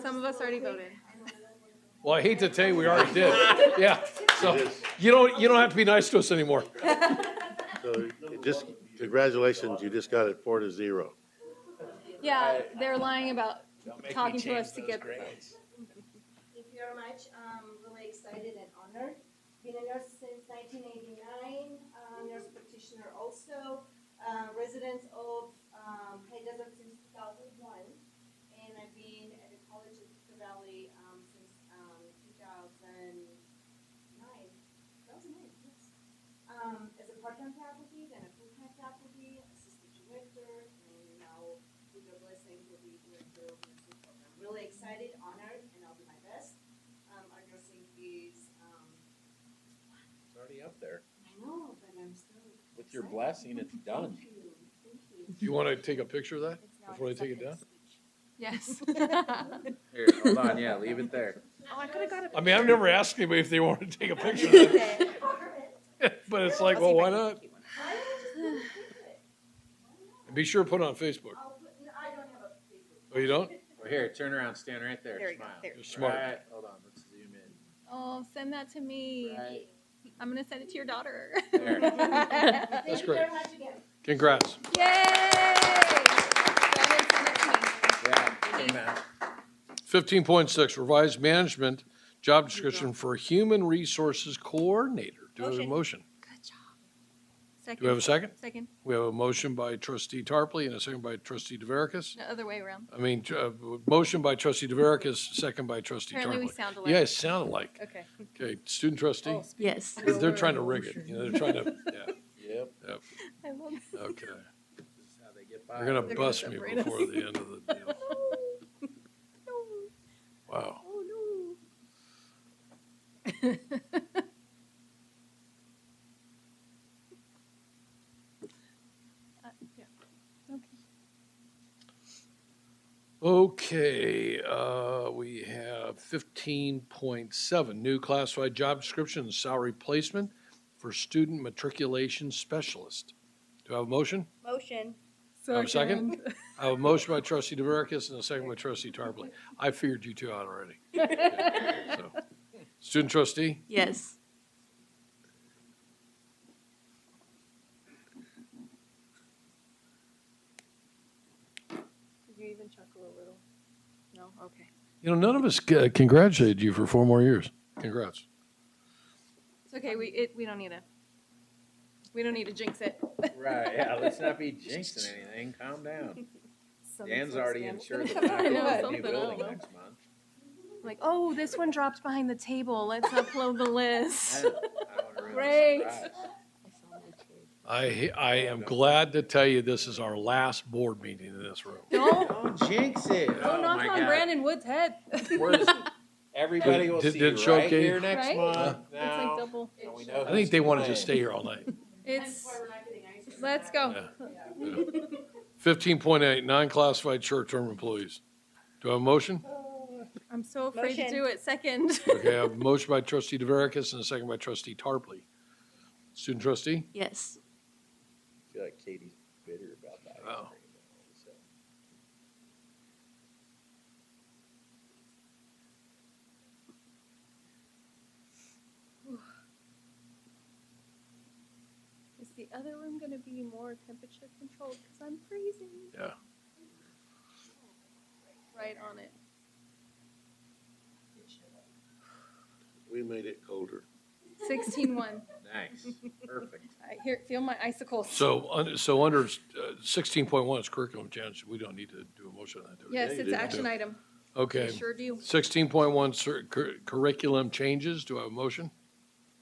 Some of us already voted. Well, I hate to tell you, we already did. Yeah, so you don't have to be nice to us anymore. So just, congratulations, you just got it 4-0. Yeah, they're lying about talking to us to get. Thank you very much. I'm really excited and honored. Been a nurse since 1989, nurse practitioner also, resident of High Desert since 2001, and I've been at the College of the Valley since 2009. 2009, yes. As a part-time faculty, then a full-time faculty, assistant director, and now with your blessing will be director of nursing program. Really excited, honored, and I'll do my best. Our nursing is, It's already up there. I know, but I'm still. With your excited. blessing, it's done. Thank you, thank you. Do you want to take a picture of that It's now before I take it down? acceptance speech. Yes. Here, hold on, yeah, leave it there. Oh, I could have got a I mean, I've never asked anybody if they wanted to take a picture of that. But it's like, well, why not? And be sure to put it on Facebook. I'll put, no, I don't have a Facebook. Oh, you don't? Well, here, turn around, stand right there, There you go, smile. there. You're smart. Right, hold on, let's zoom in. Oh, send that to me. Right I'm gonna send it to your daughter. there. Thank you great. very much again. Congrats. Yay! Go ahead and send it to me. Yeah, came out. 15.6, revised management job description for human resources coordinator. Do I have a motion? Good job. Second. Do we have a second? Second. We have a motion by trustee Tarpley and a second by trustee DeVerekas. No, other way around. I mean, motion by trustee DeVerekas, second by trustee Tarpley. Apparently we sound alike. Yeah, it sound alike. Okay. Okay, student trustee? Yes. They're trying to rig it, you know, they're trying to, yeah, Yep. yep, I love it. okay. This is how they get by. They're gonna They're gonna bust me separate us. before the end of the deal. Wow. Oh, no. Yeah. Okay. Okay, we have 15.7, new classified job description and salary placement for student matriculation specialist. Do I have a motion? Motion. Do I have a second? I have a motion by trustee DeVerekas and a second by trustee Tarpley. I figured you two out already. So, student trustee? Yes. Did you even chuckle a little? No? Okay. You know, none of us congratulated you for 4 more years. Congrats. It's okay. We don't need to jinx it. Right, yeah, let's not be jinxing anything, calm down. Dan's already insured the I back know, of the something, new I don't building know. next month. Like, oh, this one dropped behind the table. Let's upload the list. I wanna ruin the Great. surprise. I am glad to tell you this is our last board meeting in this room. Don't Don't jinx it. don't Oh knock my on God. Brandon Wood's head. Where's, everybody will Did- see did you it show right Kate? here next Right? month It's like now. double. and we know I think they who's wanted to playing. stay here all night. It's, We're not getting ice cream. let's go. Yeah. 15.8, non-classified short-term employees. Do I have a motion? I'm so afraid to Motion. do it. Second. Okay, I have a motion by trustee DeVerekas and a second by trustee Tarpley. Student trustee? Yes. I feel like Katie's bitter about that. Wow. Is the other room going to be more temperature controlled? Because I'm freezing. Yeah. Right on it. We made it colder. 16-1. Nice, perfect. Here, feel my icicles. So under 16.1 is curriculum change. We don't need to do a motion on that, do we? Yes, you it's do. action item. Okay. We sure do. 16.1 curriculum changes. Do I have a motion?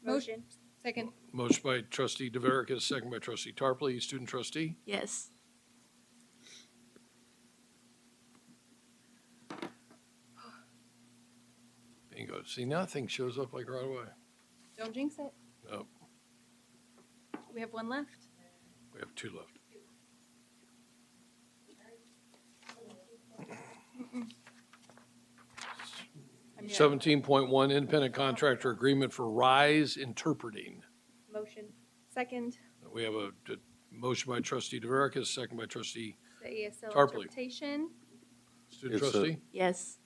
Motion. Second. Motion by trustee DeVerekas, second by trustee Tarpley. Student trustee? Yes. Bingo. See, nothing shows up like right away. Don't jinx it. No, We have one left. we have 2 left. I'm 17.1 independent contractor agreement for RISE interpreting. Motion. Second, We have a motion by trustee DeVerekas, second by trustee the ASL Tarpley. interpretation. student It's a- trustee. Yes.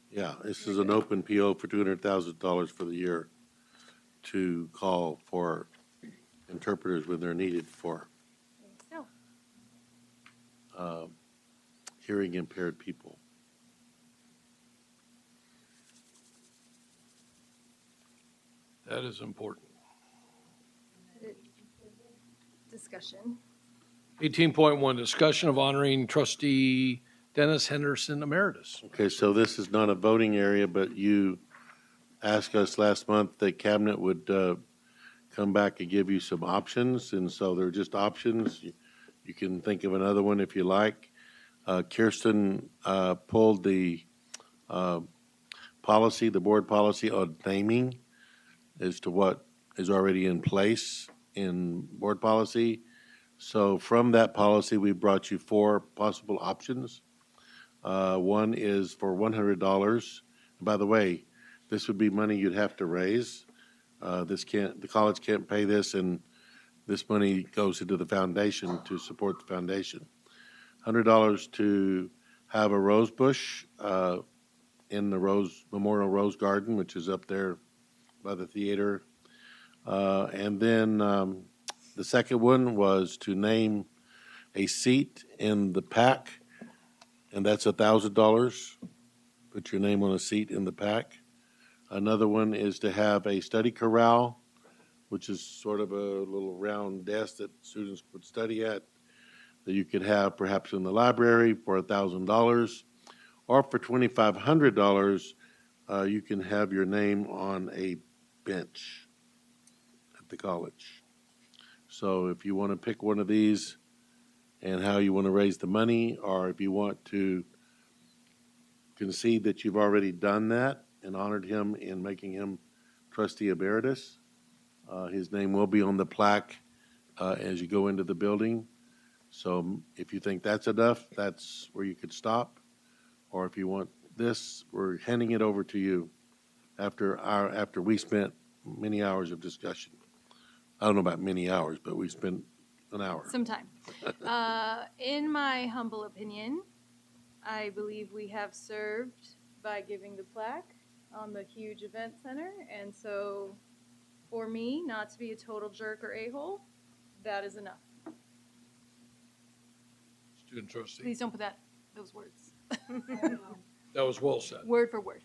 Yeah, this is an open PO for $200,000 for the year to call for interpreters when they're needed for So, hearing impaired people. That is important. discussion. 18.1 discussion of honoring trustee Dennis Henderson emeritus. Okay, so this is not a voting area, but you asked us last month that cabinet would come back and give you some options, and so they're just options. You can think of another one if you like. Kirsten pulled the policy, the board policy on naming as to what is already in place in board policy. So from that policy, we brought you 4 possible options. One is for $100. By the way, this would be money you'd have to raise. The college can't pay this, and this money goes into the foundation to support the foundation. $100 to have a rose bush in the Memorial Rose Garden, which is up there by the theater. And then the second one was to name a seat in the PAC, and that's $1,000. put your name on a seat in the pack. Another one is to have a study corral, which is sort of a little round desk that students would study at, that you could have perhaps in the library for $1,000, or for $2,500, you can have your name on a bench at the college. So if you want to pick one of these and how you want to raise the money, or if you want to concede that you've already done that and honored him in making him trustee emeritus, his name will be on the plaque as you go into the building. So if you think that's enough, that's where you could stop. Or if you want this, we're handing it over to you after we spent many hours of discussion. I don't know about many hours, but we spent an hour. Some time. In my humble opinion, I believe we have served by giving the plaque on the huge event center. And so for me, not to be a total jerk or a-hole, that is enough. Student trustee. Please don't put those words. That was well said. Word for word.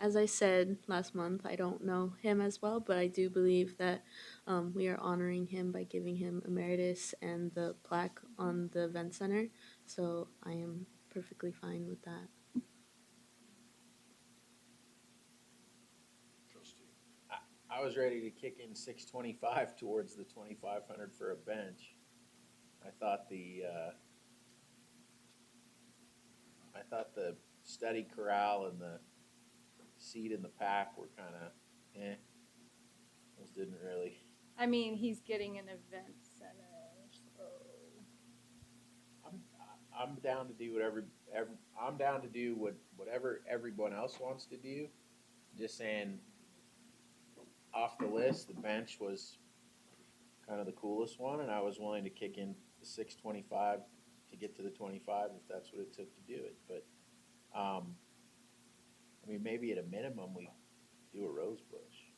As I said last month, I don't know him as well, but I do believe that we are honoring him by giving him emeritus and the plaque on the event center. So I am perfectly fine with that. Trustee. I was ready to kick in 625 towards the 2,500 for a bench. I thought the study corral and the seat in the pack were kind of Those didn't really. I mean, he's getting an event center, so. I'm down to do whatever everyone else wants to do. Just saying, off the list, the bench was kind of the coolest one, and I was willing to kick in the 625 to get to the 25 if that's what it took to do it. But I mean, maybe at a minimum we do a rose bush.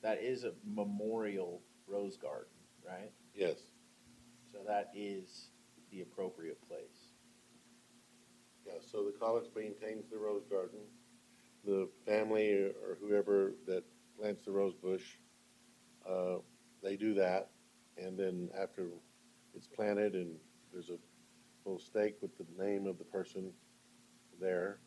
That is a memorial rose garden, right? Yes. So that is the appropriate place. Yeah, so the college maintains the rose garden. The family or whoever that plants the rose bush, they do that. And then after it's planted and there's a little stake with the name of the person there.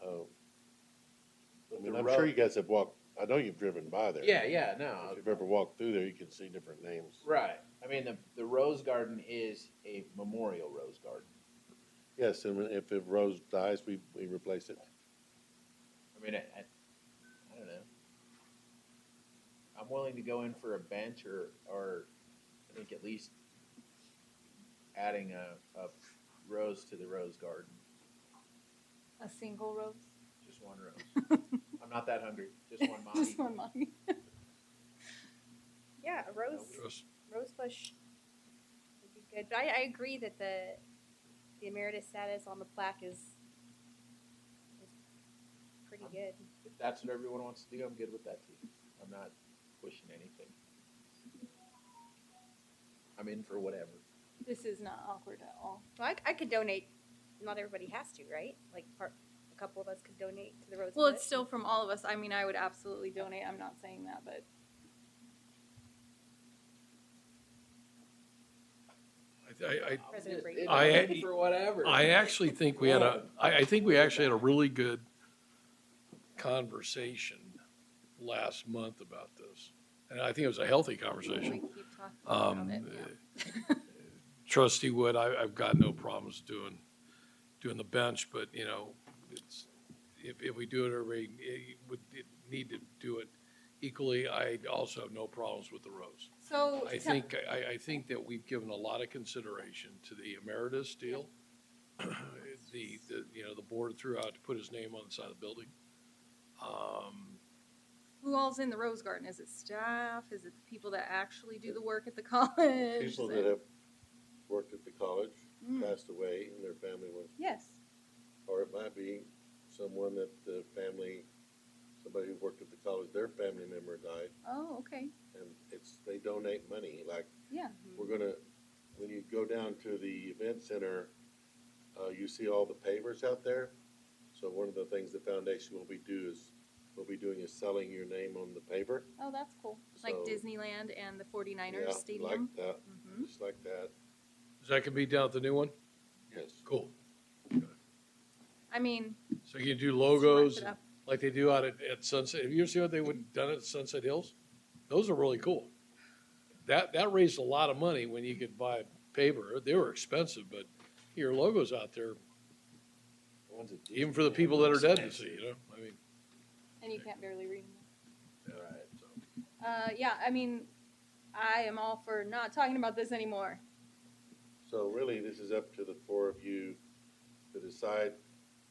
I mean, I'm sure you guys have walked, I know you've driven by there. Yeah, no. If you've ever walked through there, you can see different names. Right. I mean, the rose garden is a memorial rose garden. Yes, and if a rose dies, we replace it. I mean, I don't know. I'm willing to go in for a bench or I think at least adding a rose to the rose garden. A single rose? Just one rose. I'm not that hungry. Just one mommy. Just one mommy. Yeah, a rose bush would be good. But I agree that the emeritus status on the plaque is pretty good. If that's what everyone wants to do, I'm good with that too. I'm not pushing anything. I'm in for whatever. This is not awkward at all. Well, I could donate. Not everybody has to, right? Like a couple of us could donate to the rose. Well, bush. it's still from all of us. I mean, I would absolutely donate. I'm not saying that, but. President Brady. I'm in for whatever. I actually think we had I think we actually had a really good conversation last month about this. And I think it was a healthy We conversation. keep talking about it, yeah. Trustee Wood, I've got no problems doing the bench, but, you know, it's, if we do it, everybody would need to do it equally. I also have no problems with the rose. So. I think that we've given a lot of consideration to the emeritus deal. The board threw out to put his name on the side of the building. Who all's in the rose garden? Is it staff? Is it the people that actually do the work at the college? People Is that it- have worked at the college, Mm. passed away, and their family went. Yes. Or it might be someone that the family, somebody who worked at the college, their family member died, Oh, okay. and they donate money, like, Yeah. we're gonna, when you go down to the event center, you see all the pavers out there. So one of the things the foundation will be doing is selling your name on the paver. Oh, that's cool. Like So- Disneyland and the 49ers Yeah, Stadium. like that, Mhm. just like that, Is that gonna be down at the new one? yes. Cool. I mean, So you can do wrap logos it up. like they do out at Sunset. Have you ever seen what they would done at Sunset Hills? Those are really cool. That raised a lot of money when you could buy paper. They were expensive, but your logos out there, The ones at even for the people that are dead to see, you know? I mean, and you can't barely read them. right, so. Yeah, I mean, I am all for not talking about this anymore. So really, this is up to the four of you to decide,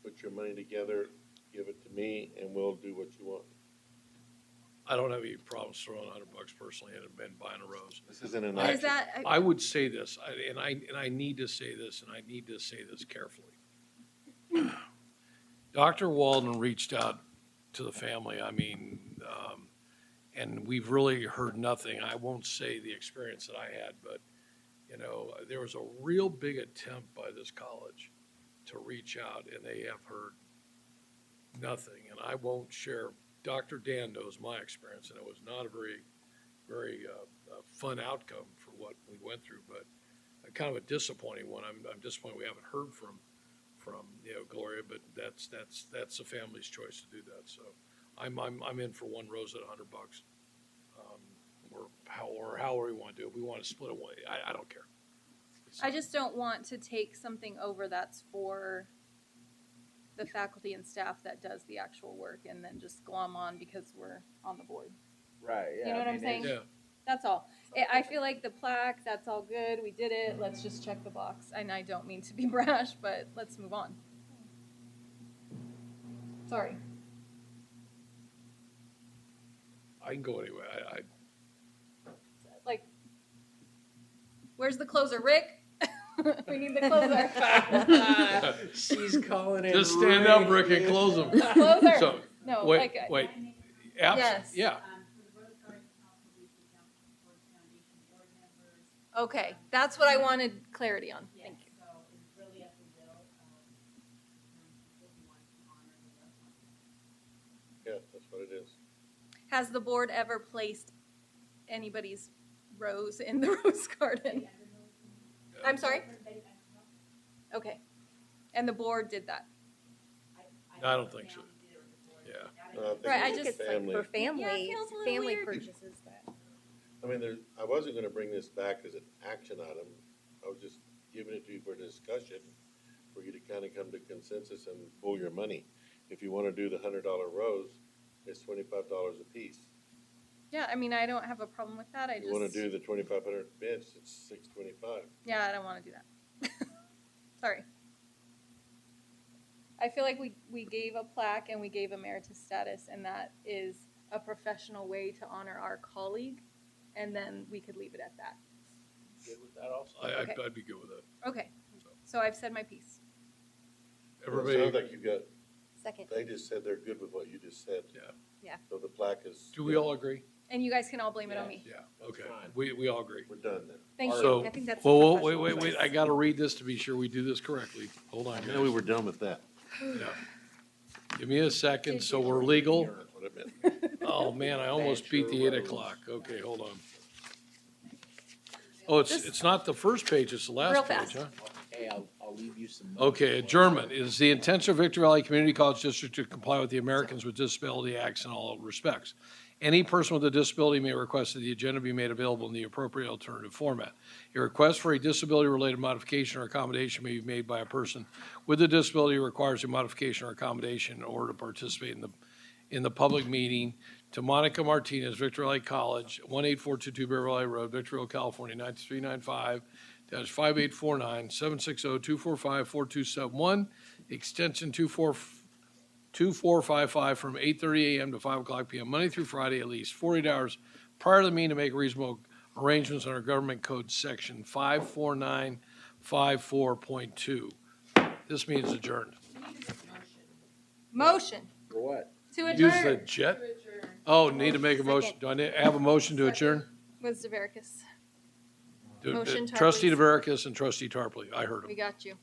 put your money together, give it to me, and we'll do what you want. I don't have any problems throwing $100 personally and buying a rose. This isn't an Is action. that, I would say this, and I need to say this, and I need to say this carefully. Dr. Walden reached out to the family, and we've really heard nothing. I won't say the experience that I had, but, you know, there was a real big attempt by this college to reach out, and they have heard nothing. And I won't share, Dr. Dan knows my experience, and it was not a very fun outcome for what we went through, but kind of a disappointing one. I'm disappointed we haven't heard from Gloria, but that's the family's choice to do that. So I'm in for one rose at $100, or however we want to do it. We want to split away. I don't care. I just don't want to take something over that's for the faculty and staff that does the actual work and then just glom on because we're on the board. Right, yeah. You know what I I'm mean, saying? Yeah. That's all. I feel like the plaque, that's all good. We did it. Let's just check the box. And I don't mean to be brash, but let's move on. Sorry. I can go anyway. Like, where's the closer, Rick? We need the closer. She's calling it. Just stand up, Rick, and close them. Closer. So, No, wait, like, wait. Yes. Yeah. Okay, that's what I wanted clarity on. Thank you. So it's really at the will of if you want to honor the loved one. Yeah, that's what it is. Has the board ever placed anybody's rose in the rose garden? I'm sorry? Okay. And the board did that? I don't think so. Yeah. I think Right, I it's just- family. For family, Yeah, it feels a little family weird. purchases that. I mean, I wasn't gonna bring this back as an action item. I was just giving it to you for discussion, for you to kind of come to consensus and pool your money. If you wanna do the $100 rose, it's $25 a piece. Yeah, I mean, I don't have a problem with that. I If you wanna just, do the 2,500 bench, it's $625. yeah, I don't want to do that. Sorry. I feel like we gave a plaque and we gave emeritus status, and that is a professional way to honor our colleague, and then we could leave it at that. Good with that also? Okay. I'd be good with that. Okay, so I've said my piece. It sounds Everybody, like you got, Second. they just said they're good with what you just said. Yeah. Yeah. So the plaque is. do we all agree? And you guys can all blame it on me. Yeah, okay. fine. We all agree. We're done then. Thank you. So, I think that's well, a wait, professional wait, choice. I gotta read this to be sure we do this correctly. Hold on, I know we guys. were done with that. Yeah. Give me a second, Did so you? we're legal. That's what I meant. Oh, man, I almost Bench beat or the 8 rose. o'clock. Okay, hold on. Oh, it's not the first page, it's the Real last fast. page, huh? Hey, I'll leave you some. Okay, adjournment. It is the intention of Victor Valley Community College District to comply with the Americans with Disability Acts in all respects. Any person with a disability may request that the agenda be made available in the appropriate alternative format. A request for a disability-related modification or accommodation may be made by a person with a disability who requires a modification or accommodation in order to participate in the public meeting. To Monica Martinez, Victor Valley College, 18422 Bear Valley Road, Victorville, California, 93395. -5849, 760-245-4271, extension 2455 from 8:30 a.m. to 5 o'clock p.m., Monday through Friday, at least 48 hours prior to the meeting to make reasonable arrangements under Government Code Section 54954.2. This meeting is adjourned. Motion For what? to Use the adjourn jet? Oh, need to make a motion. Do I have a motion to adjourn? was Devericus. Motion, Tarpley. Trustee DeVerekas and trustee Tarpley, I heard him. We got you.